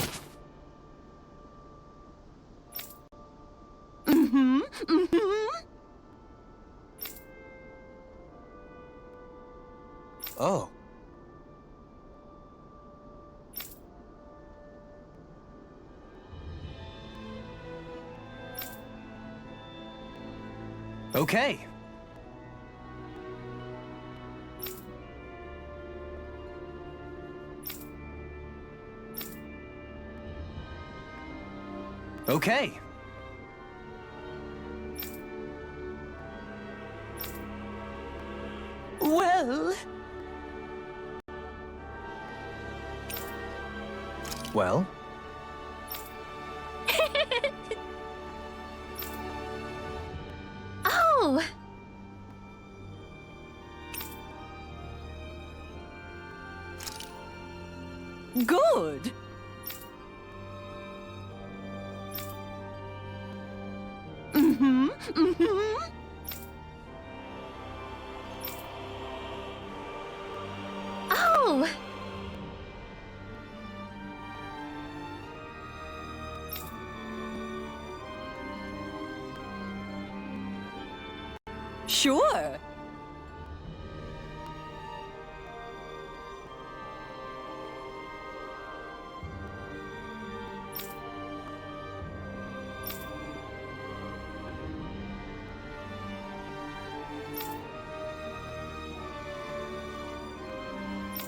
Oh. Okay. Okay. Well... Well? Oh! Good. Oh! Sure.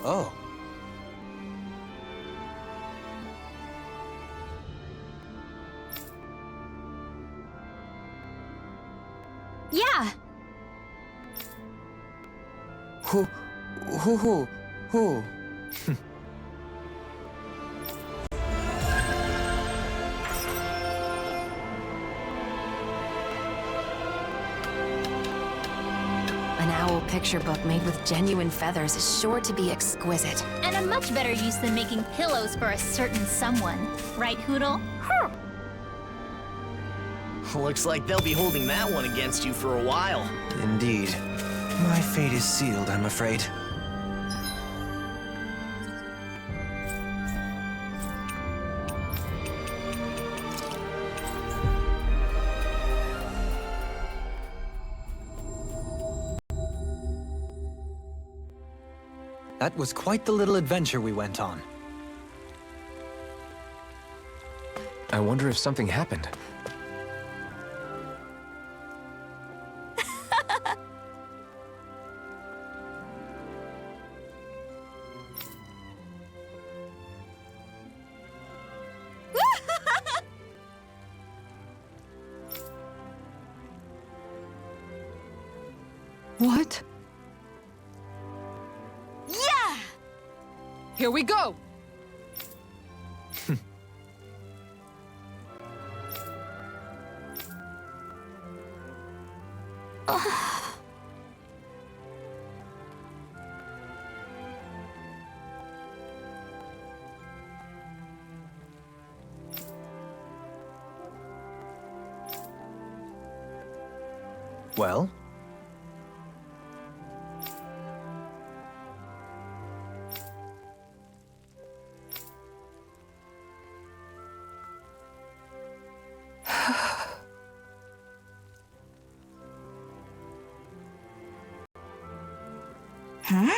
Oh. Yeah! Who? An owl picture book made with genuine feathers is sure to be exquisite. And a much better use than making pillows for a certain someone. Right, Hootle? Looks like they'll be holding that one against you for a while. Indeed. My fate is sealed, I'm afraid. That was quite the little adventure we went on. I wonder if something happened. What? Yeah! Here we go! Well? Huh?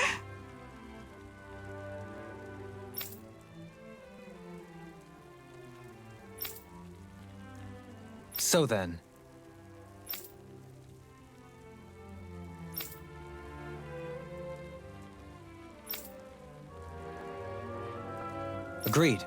So then. Agreed.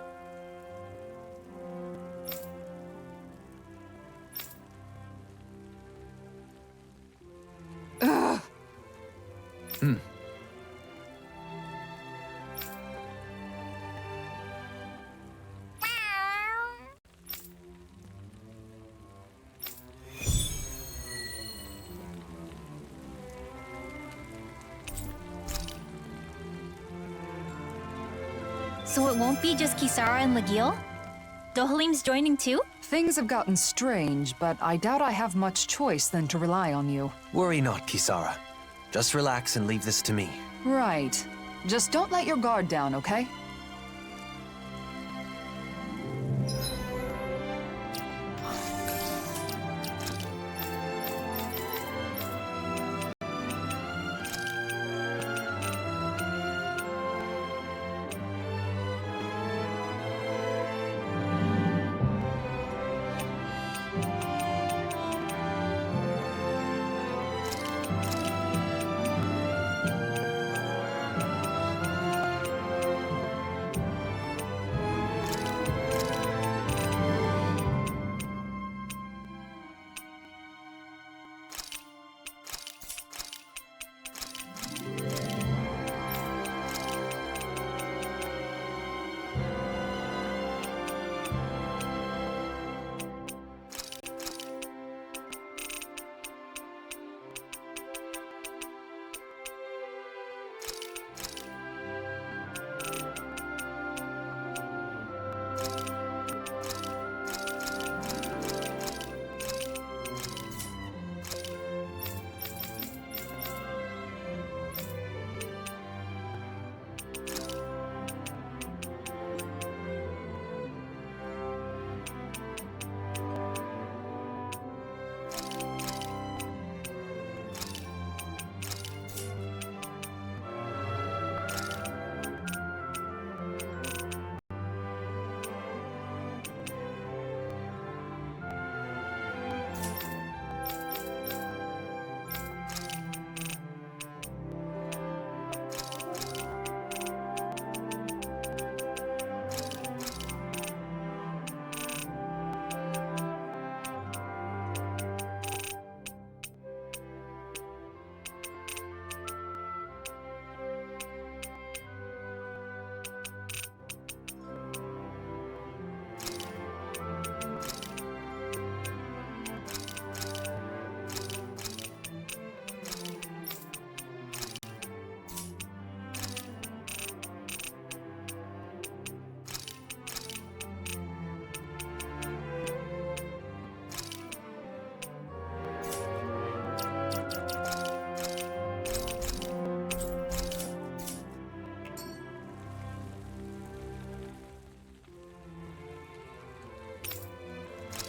So it won't be just Kisara and Lagiel? Dohalim's joining too? Things have gotten strange, but I doubt I have much choice than to rely on you. Worry not, Kisara. Just relax and leave this to me. Right. Just don't let your guard down, okay?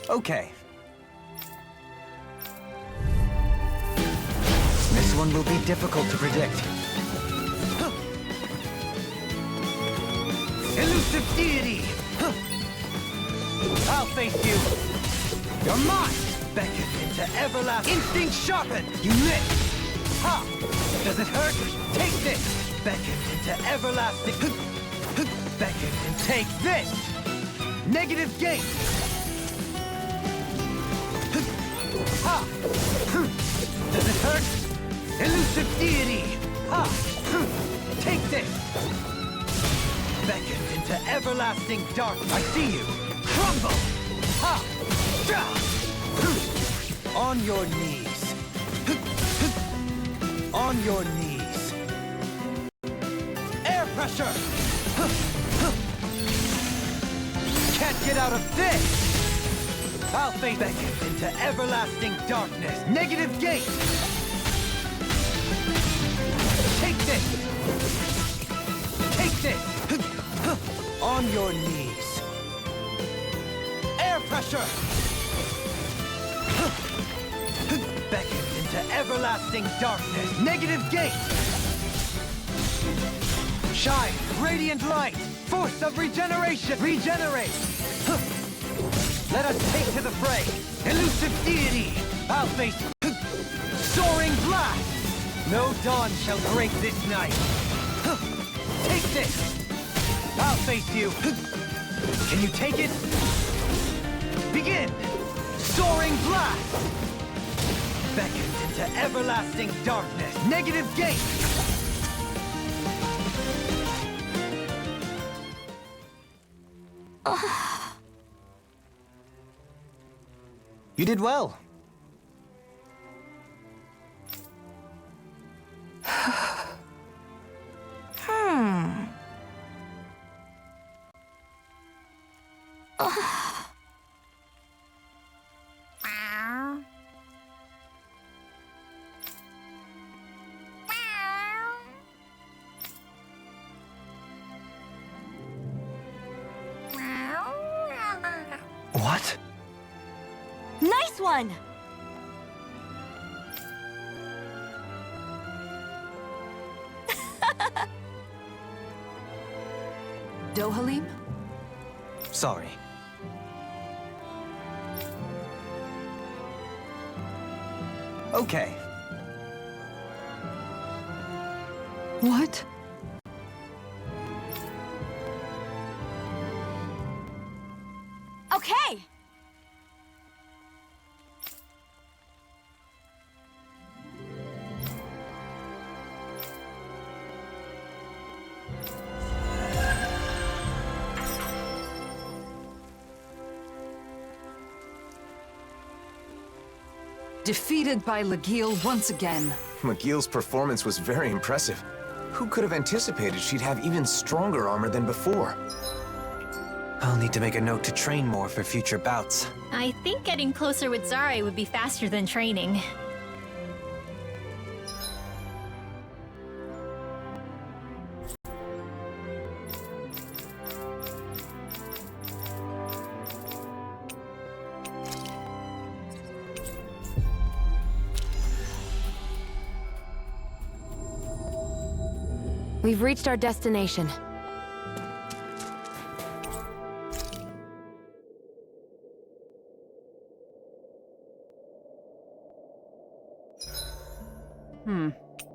Okay. This one will be difficult to predict. Elusive deity! I'll face you! You're mine! Beckon into everlasting... Instinct sharpened! You miss! Ha! Does it hurt? Take this! Beckon into everlasting... Beckon and take this! Negative gate! Ha! Does it hurt? Elusive deity! Ha! Take this! Beckon into everlasting dark. I see you! Crumble! Ha! On your knees. On your knees. Air pressure! Can't get out of this! I'll face Beckon into everlasting darkness. Negative gate! Take this! Take this! On your knees. Air pressure! Beckon into everlasting darkness. Negative gate! Shine, radiant light! Force of regeneration! Regenerate! Let us take to the fray! Elusive deity! I'll face... Soaring blast! No dawn shall break this night! Take this! I'll face you! Can you take it? Begin! Soaring blast! Beckon into everlasting darkness. Negative gate! You did well. What? Nice one! Dohalim? Sorry. Okay. What? Okay! Defeated by Lagiel once again. McGill's performance was very impressive. Who could have anticipated she'd have even stronger armor than before? I'll need to make a note to train more for future bouts. I think getting closer with Zare would be faster than training. We've reached our destination.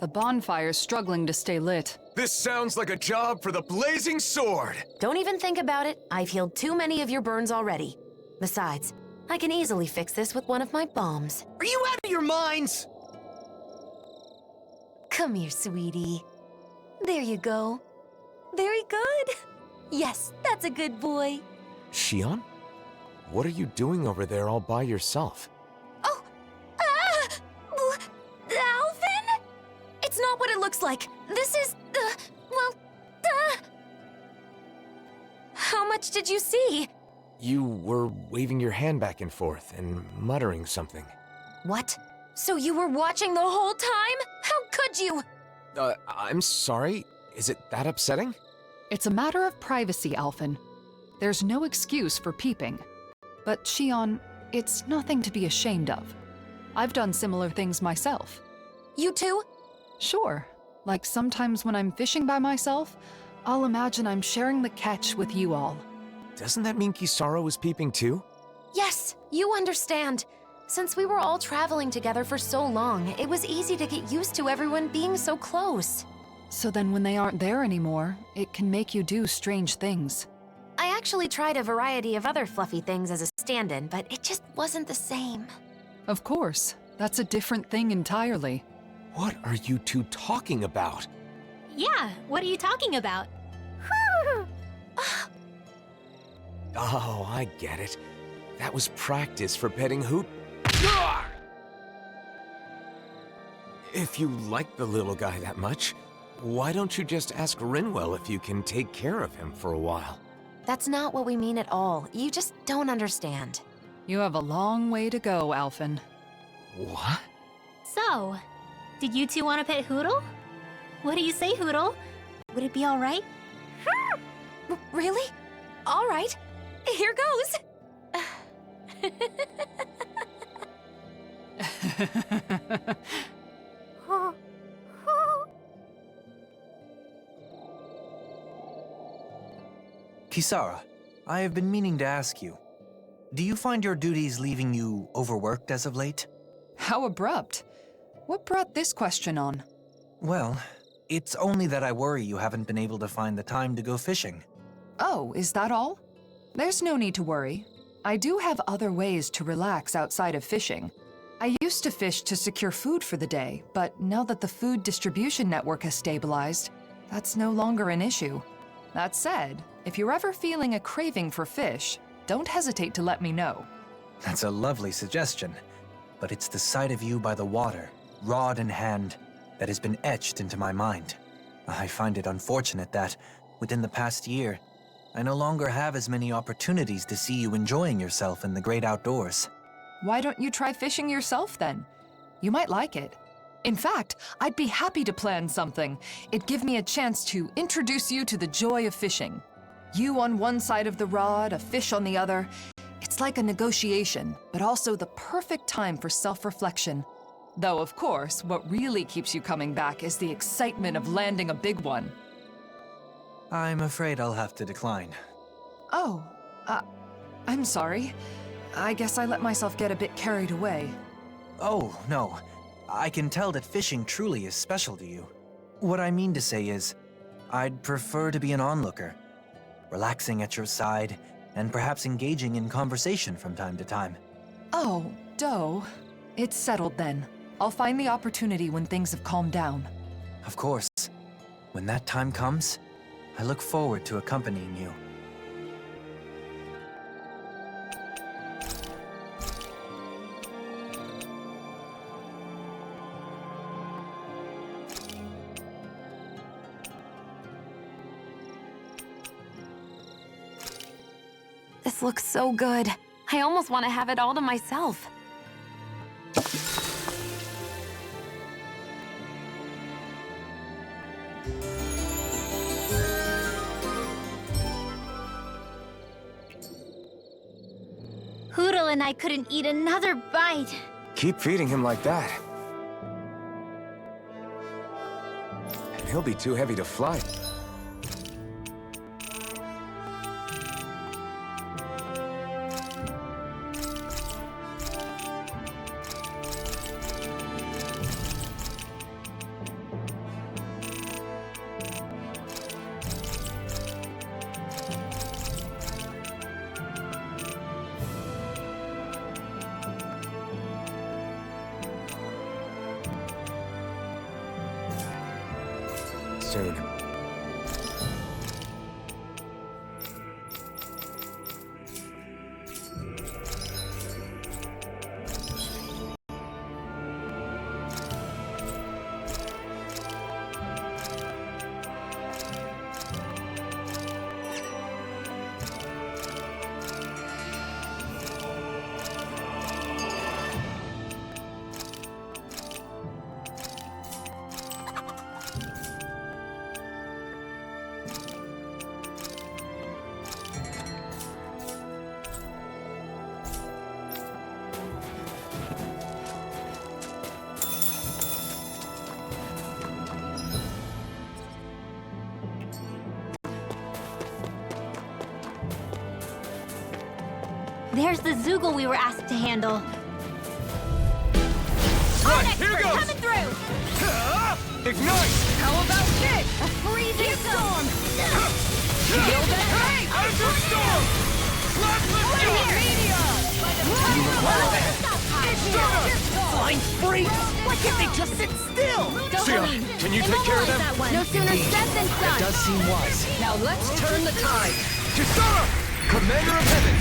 The bonfire's struggling to stay lit. This sounds like a job for the Blazing Sword! Don't even think about it. I've healed too many of your burns already. Besides, I can easily fix this with one of my bombs. Are you out of your minds? Come here, sweetie. There you go. Very good. Yes, that's a good boy. Shion? What are you doing over there all by yourself? Oh! Alvin? It's not what it looks like. This is, How much did you see? You were waving your hand back and forth and muttering something. What? So you were watching the whole time? How could you? I'm sorry? Is it that upsetting? It's a matter of privacy, Alphen. There's no excuse for peeping. But Shion, it's nothing to be ashamed of. I've done similar things myself. You too? Sure. Like sometimes when I'm fishing by myself, I'll imagine I'm sharing the catch with you all. Doesn't that mean Kisara was peeping too? Yes, you understand. Since we were all traveling together for so long, it was easy to get used to everyone being so close. So then when they aren't there anymore, it can make you do strange things. I actually tried a variety of other fluffy things as a stand-in, but it just wasn't the same. Of course. That's a different thing entirely. What are you two talking about? Yeah, what are you talking about? Oh, I get it. That was practice for petting Hoot. If you like the little guy that much, why don't you just ask Rinwell if you can take care of him for a while? That's not what we mean at all. You just don't understand. You have a long way to go, Alphen. What? So, did you two want to pet Hootle? What do you say, Hootle? Would it be alright? Really? All right. Here goes. Kisara, I have been meaning to ask you. Do you find your duties leaving you overworked as of late? How abrupt. What brought this question on? Well, it's only that I worry you haven't been able to find the time to go fishing. Oh, is that all? There's no need to worry. I do have other ways to relax outside of fishing. I used to fish to secure food for the day, but now that the food distribution network has stabilized, that's no longer an issue. That said, if you're ever feeling a craving for fish, don't hesitate to let me know. That's a lovely suggestion, but it's the sight of you by the water, rod in hand, that has been etched into my mind. I find it unfortunate that, within the past year, I no longer have as many opportunities to see you enjoying yourself in the great outdoors. Why don't you try fishing yourself then? You might like it. In fact, I'd be happy to plan something. It'd give me a chance to introduce you to the joy of fishing. You on one side of the rod, a fish on the other. It's like a negotiation, but also the perfect time for self-reflection. Though, of course, what really keeps you coming back is the excitement of landing a big one. I'm afraid I'll have to decline. Oh, I'm sorry. I guess I let myself get a bit carried away. Oh, no. I can tell that fishing truly is special to you. What I mean to say is, I'd prefer to be an onlooker, relaxing at your side, and perhaps engaging in conversation from time to time. Oh, Doe. It's settled then. I'll find the opportunity when things have calmed down. Of course. When that time comes, I look forward to accompanying you. This looks so good. I almost want to have it all to myself. Hootle and I couldn't eat another bite. Keep feeding him like that. And he'll be too heavy to fly. Soon. There's the Zoogle we were asked to handle. Right, Expert here goes! coming through! Ignite! How about this? A freezing storm! Feel that? Hey! Azure Storm! Flying freaks! Why can't they just sit still? Sierra, can you take care of them? No sooner said than It done. does seem wise. Now let's turn the tide. Kisara! Commander of Heaven!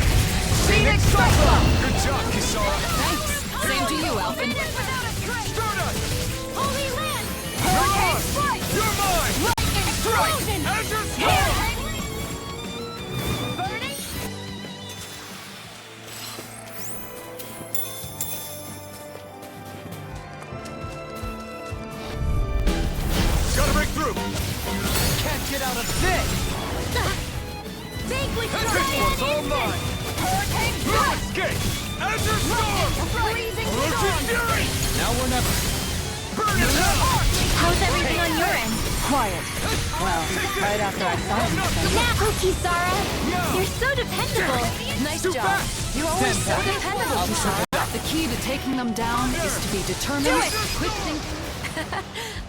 Phoenix Cyclone! Good job, Kisara! Thanks. Same to you, Alphen. Stardust! Holy Land! You're on! You're mine! Explosion! Azure Storm! Burning! Gotta break through! Can't get out of this! Vanquish This one's all mine! Hurricane No escape! Azure Storm! Freezing Roach's Fury! Now or never. Burn it out! How's everything on your end? Quiet. Well, right after I saw you. Now, Kisara! You're so dependable! Nice job. You're always so dependable, Kisara. The key to taking them down is to be determined, quick think.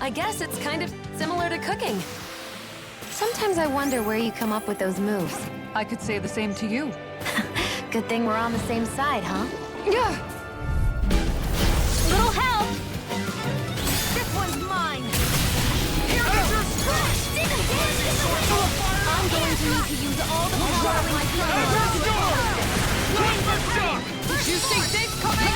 I guess it's kind of similar to cooking. Sometimes I wonder where you come up with those moves. I could say the same to you. Good thing we're on the same side, huh? Yeah. Little help! This one's mine! Here goes! I'm going to need to use all the power of my Did you see this coming?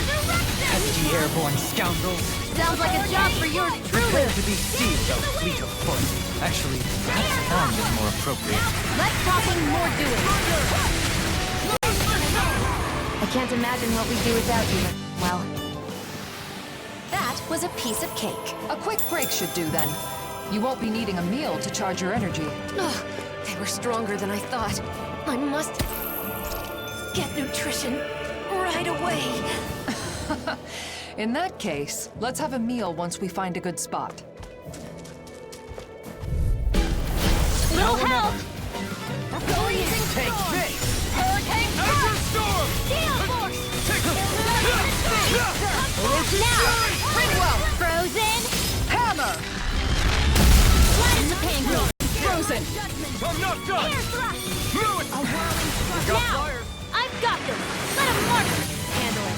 Pesky airborne scoundrels. Sounds like a job for yours Prepare truly! to be seized, O fleet of foot. Actually, perhaps armed is more appropriate. Less talking, more doing! I can't imagine what we'd do without you. Well, That was a piece of cake. A quick break should do then. You won't be needing a meal to charge your energy. ugh, they were stronger than I thought. I must get nutrition right away. In that case, let's have a meal once we find a good spot. Little help! Take this! Hurricane Azure Storm! Gale Force! Roach's Now! Fury! Ringwell! Frozen! Hammer! Flat as a pancake! Frozen. I'm not done! Air thrust! Knew it! A whirling thrust! Got Now! fired! I've got this! Let him mark it! Handle it!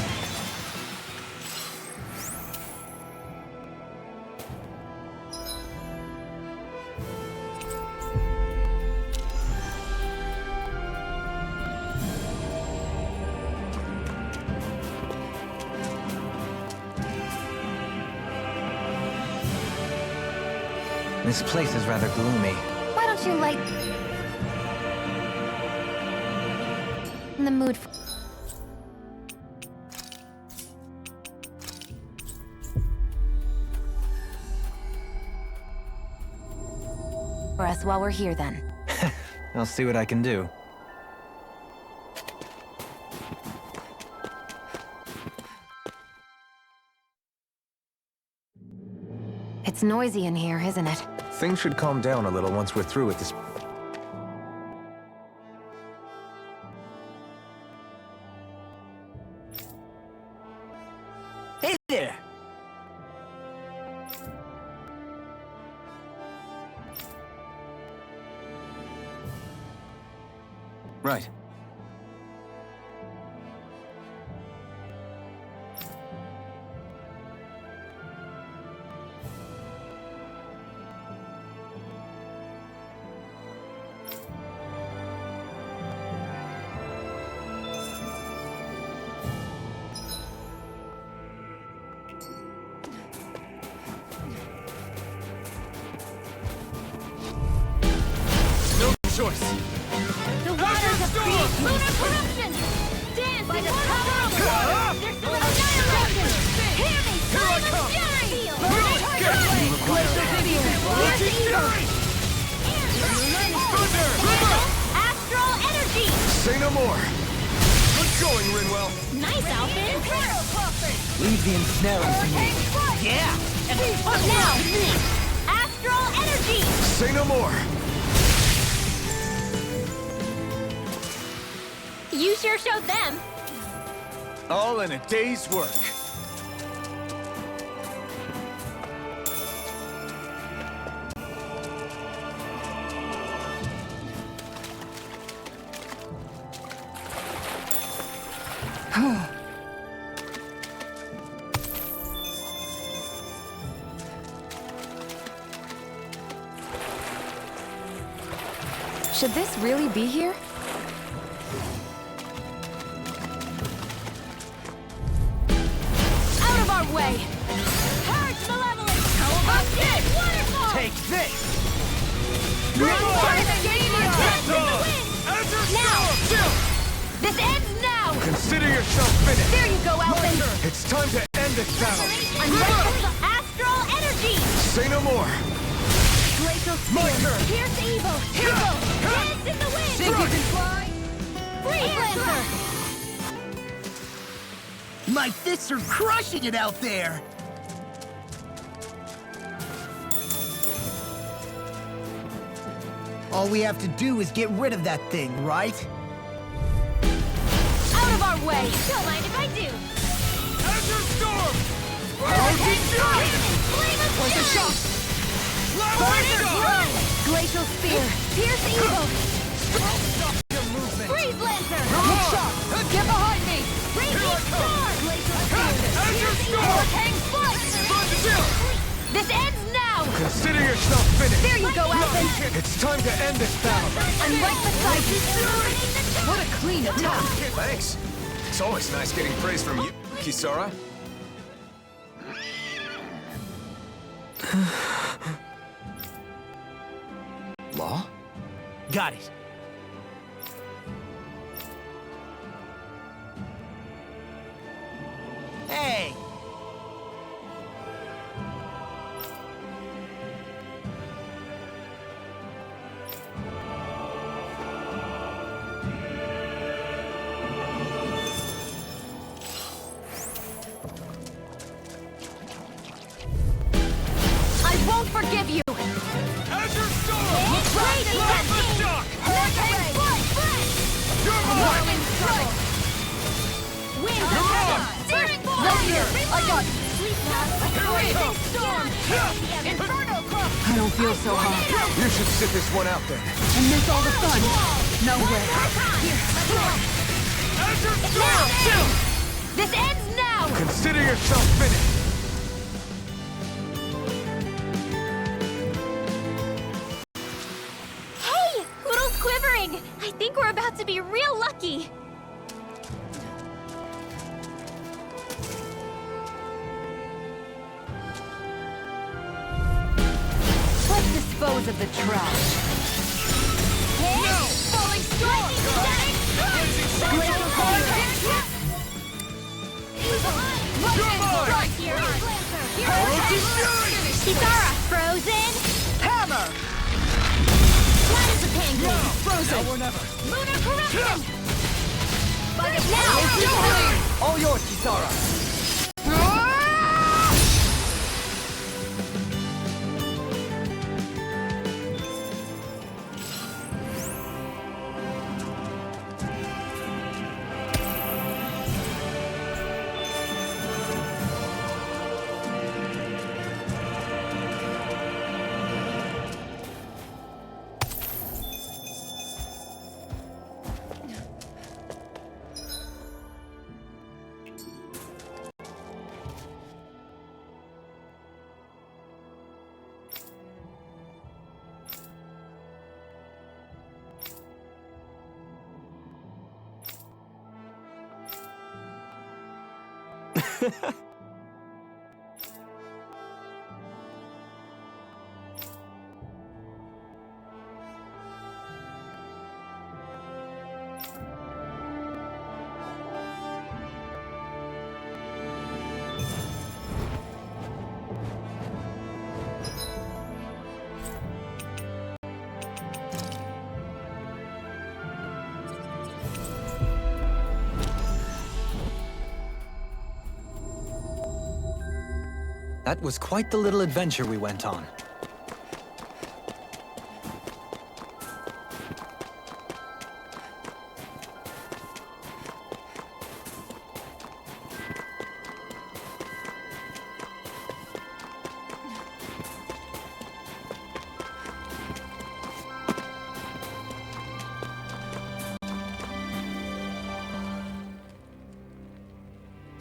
This place is rather gloomy. Why don't you light... in the mood for... For us while we're here, then. I'll see what I can do. It's noisy in here, isn't it? Things should calm down a little once we're through with this. Hey there! Right. No choice! The waters of create lunar corruption! Dance by the power of water! Annihilation! Hear me! Time of fury! Glacial video! Here's the Fury! Thunder! Astral energy! Say no more! Good going, Rinwell! Nice, Alphen! Leave the ensnaring to me. Yeah! Now! Astral energy! Say no more! You sure showed them! All in a day's work. Should this really be here? Out of our way! Purge malevolence! How about this? Waterfall! Take this! Now! This ends now! Consider yourself finished! There you go, Elfin! It's time to end this battle! Unleash astral energy! Say no more! Glacial My Spear! turn! Pierce evil! Evil! Dance in the wind! Think you can fly? Freeze Lancer! My fists are crushing it out there! All we have to do is get rid of that thing, right? Out of our way! Don't mind if I do! Azure Storm! Where's the shot? Run! Glacial Spear! Pierce evil! Freeze Lancer! Get behind me! Raging Storm! Glacial Spear! Pierce evil! Hurricane Foot! This ends now! Consider yourself finished! There you go, Elfin! It's time to end this battle! I'm right beside you! What a clean attack! Thanks. It's always nice getting praise from you, Kisara. Law? Got it. Hey! I won't forgive you! Azure Storm! Raging Shock! Hurricane Foot! You're Whirling Strike! Wind attack! Searing Blade! Rapier! I got it! Raging Storm! Inferno Club! I don't feel so hot. You should sit this one out then. And miss all the fun. No way. Azure Now! Storm! This ends now! Consider yourself finished! Hey! Poodle's quivering! I think we're about to be real lucky! Let's dispose of the trash. No! Falling Storm! Glacial Spear! mine! Kisara! Frozen! Hammer! Flat as a penguin! Frozen! Now or never! Lunar corruption! Now! All yours, Kisara! That was quite the little adventure we went on.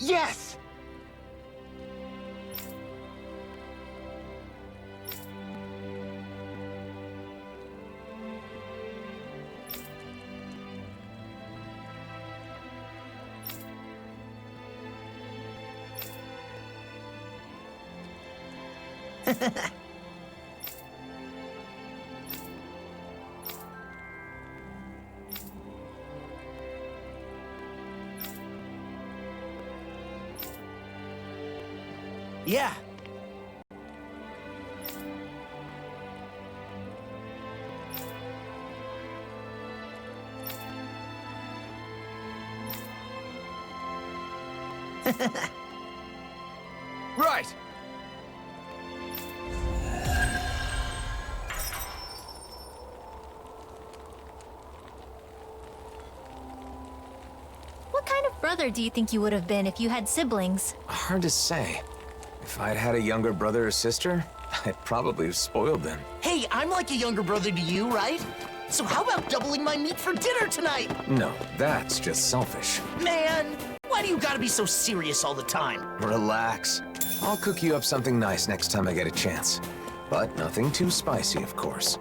Yes! Yeah. Right. What kind of brother do you think you would have been if you had siblings? Hard to say. If I'd had a younger brother or sister, I'd probably have spoiled them. Hey, I'm like a younger brother to you, right? So how about doubling my meat for dinner tonight? No, that's just selfish. Man, why do you gotta be so serious all the time? Relax. I'll cook you up something nice next time I get a chance. But nothing too spicy, of course.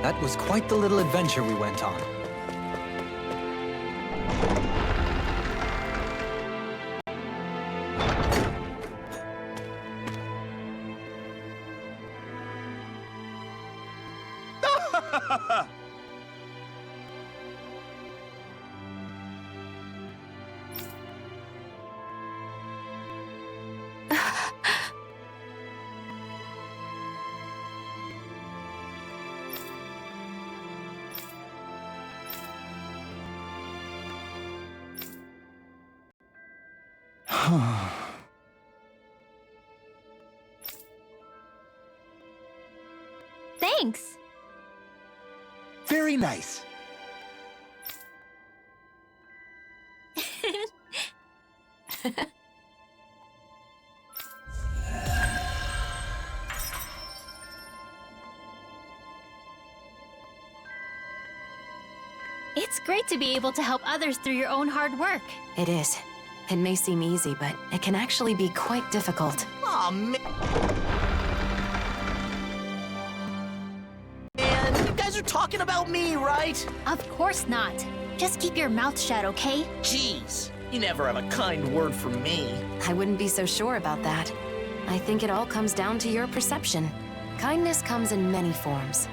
That was quite the little adventure we went on. Thanks. Very nice. It's great to be able to help others through your own hard work. It is. It may seem easy, but it can actually be quite difficult. Aw, man. Man, you guys are talking about me, right? Of course not. Just keep your mouth shut, okay? Jeez, you never have a kind word for me. I wouldn't be so sure about that. I think it all comes down to your perception. Kindness comes in many forms.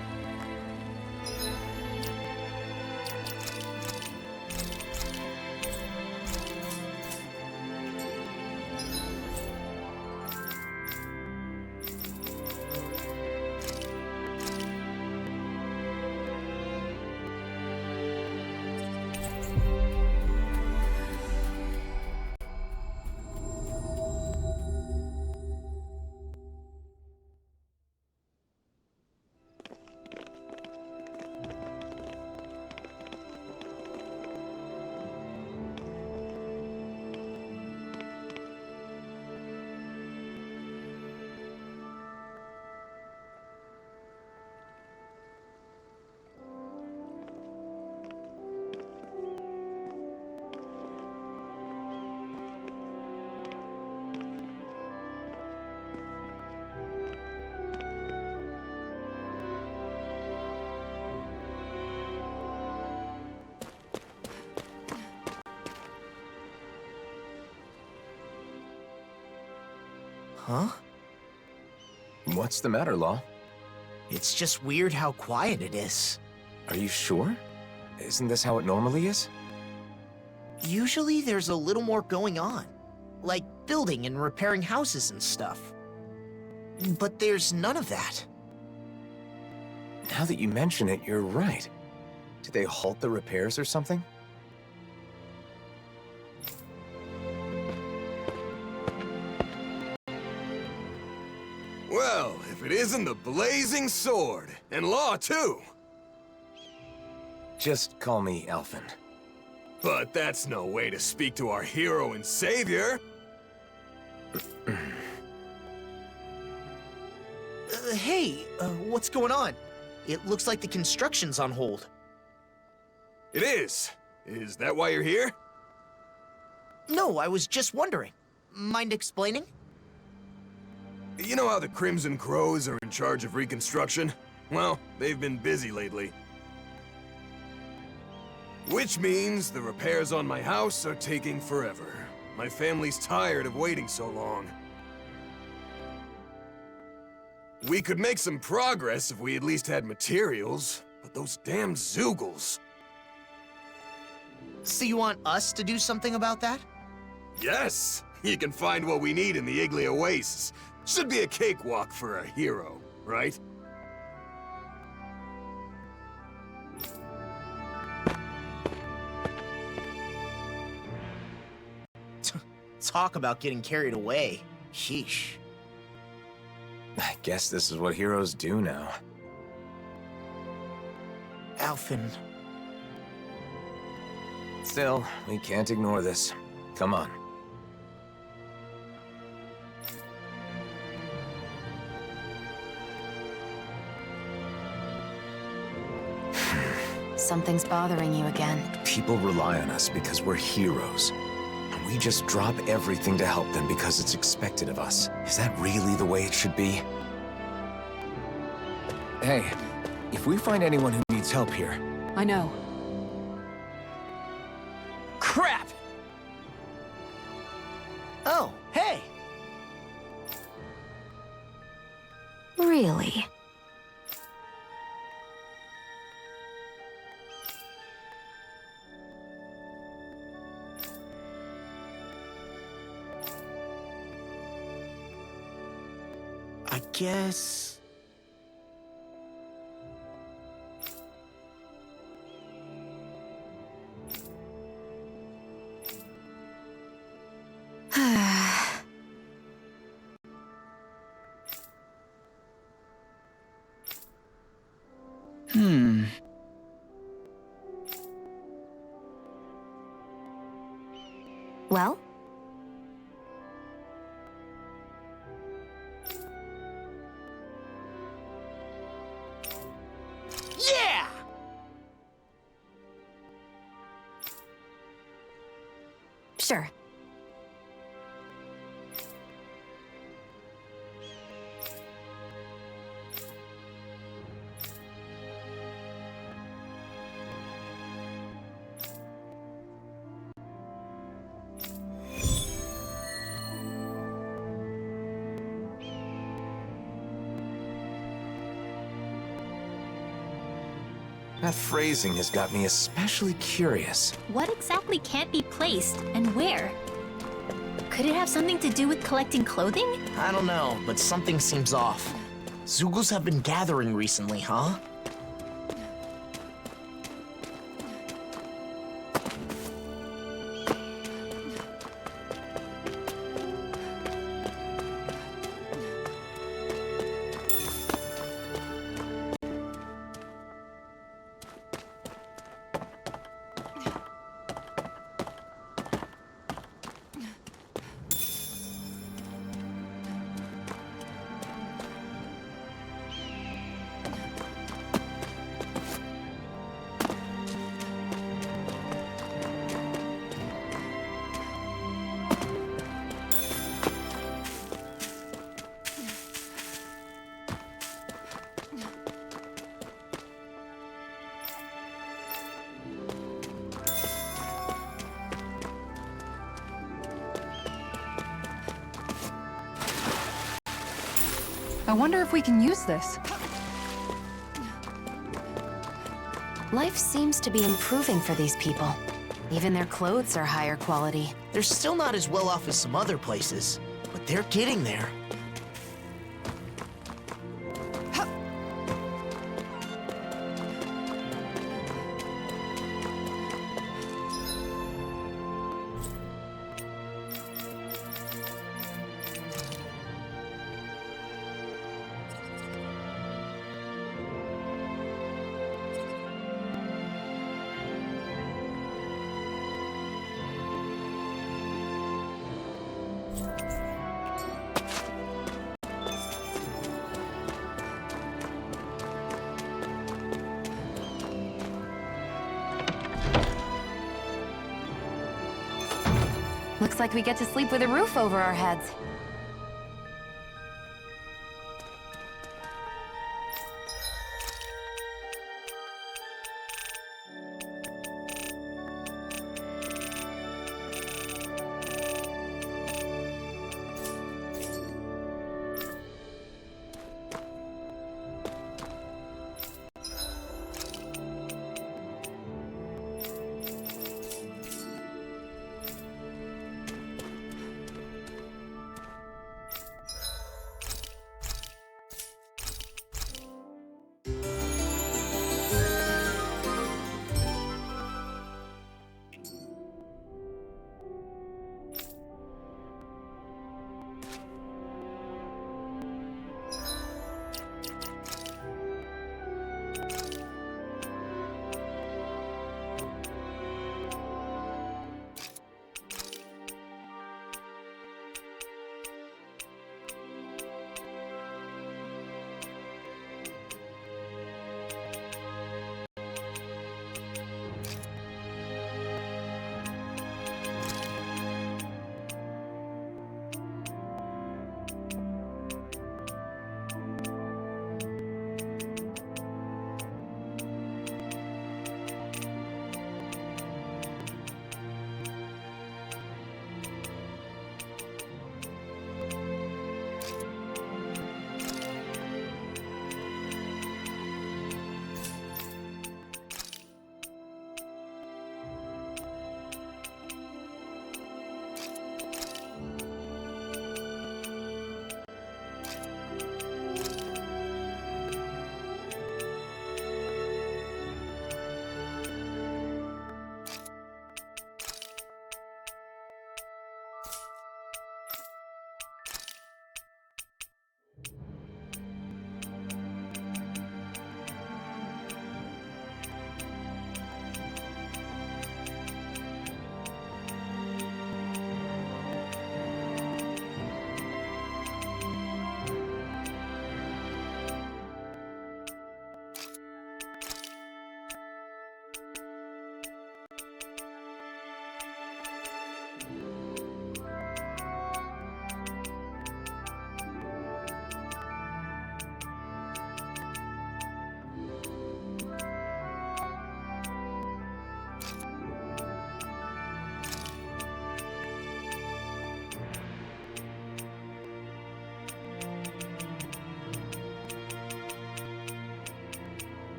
Huh? What's the matter, Law? It's just weird how quiet it is. Are you sure? Isn't this how it normally is? Usually there's a little more going on, like building and repairing houses and stuff. But there's none of that. Now that you mention it, you're right. Did they halt the repairs or something? Well, if it isn't the Blazing Sword, and Law too. Just call me Elfin. But that's no way to speak to our hero and savior. Hey, what's going on? It looks like the construction's on hold. It is. Is that why you're here? No, I was just wondering. Mind explaining? You know how the Crimson Crows are in charge of reconstruction? Well, they've been busy lately. Which means the repairs on my house are taking forever. My family's tired of waiting so long. We could make some progress if we at least had materials, but those damn Zeugles. So you want us to do something about that? Yes! You can find what we need in the Iglia Wastes. Should be a cakewalk for a hero, right? Talk about getting carried away. Sheesh. I guess this is what heroes do now. Alphen. Still, we can't ignore this. Come on. Something's bothering you again. People rely on us because we're heroes. And we just drop everything to help them because it's expected of us. Is that really the way it should be? Hey, if we find anyone who needs help here... I know. Crap! Oh, hey! Really? I guess... Well? Yeah! Sure. That phrasing has got me especially curious. What exactly can't be placed, and where? Could it have something to do with collecting clothing? I don't know, but something seems off. Zeugles have been gathering recently, huh? I wonder if we can use this. Life seems to be improving for these people. Even their clothes are higher quality. They're still not as well off as some other places, but they're getting there. Looks like we get to sleep with a roof over our heads.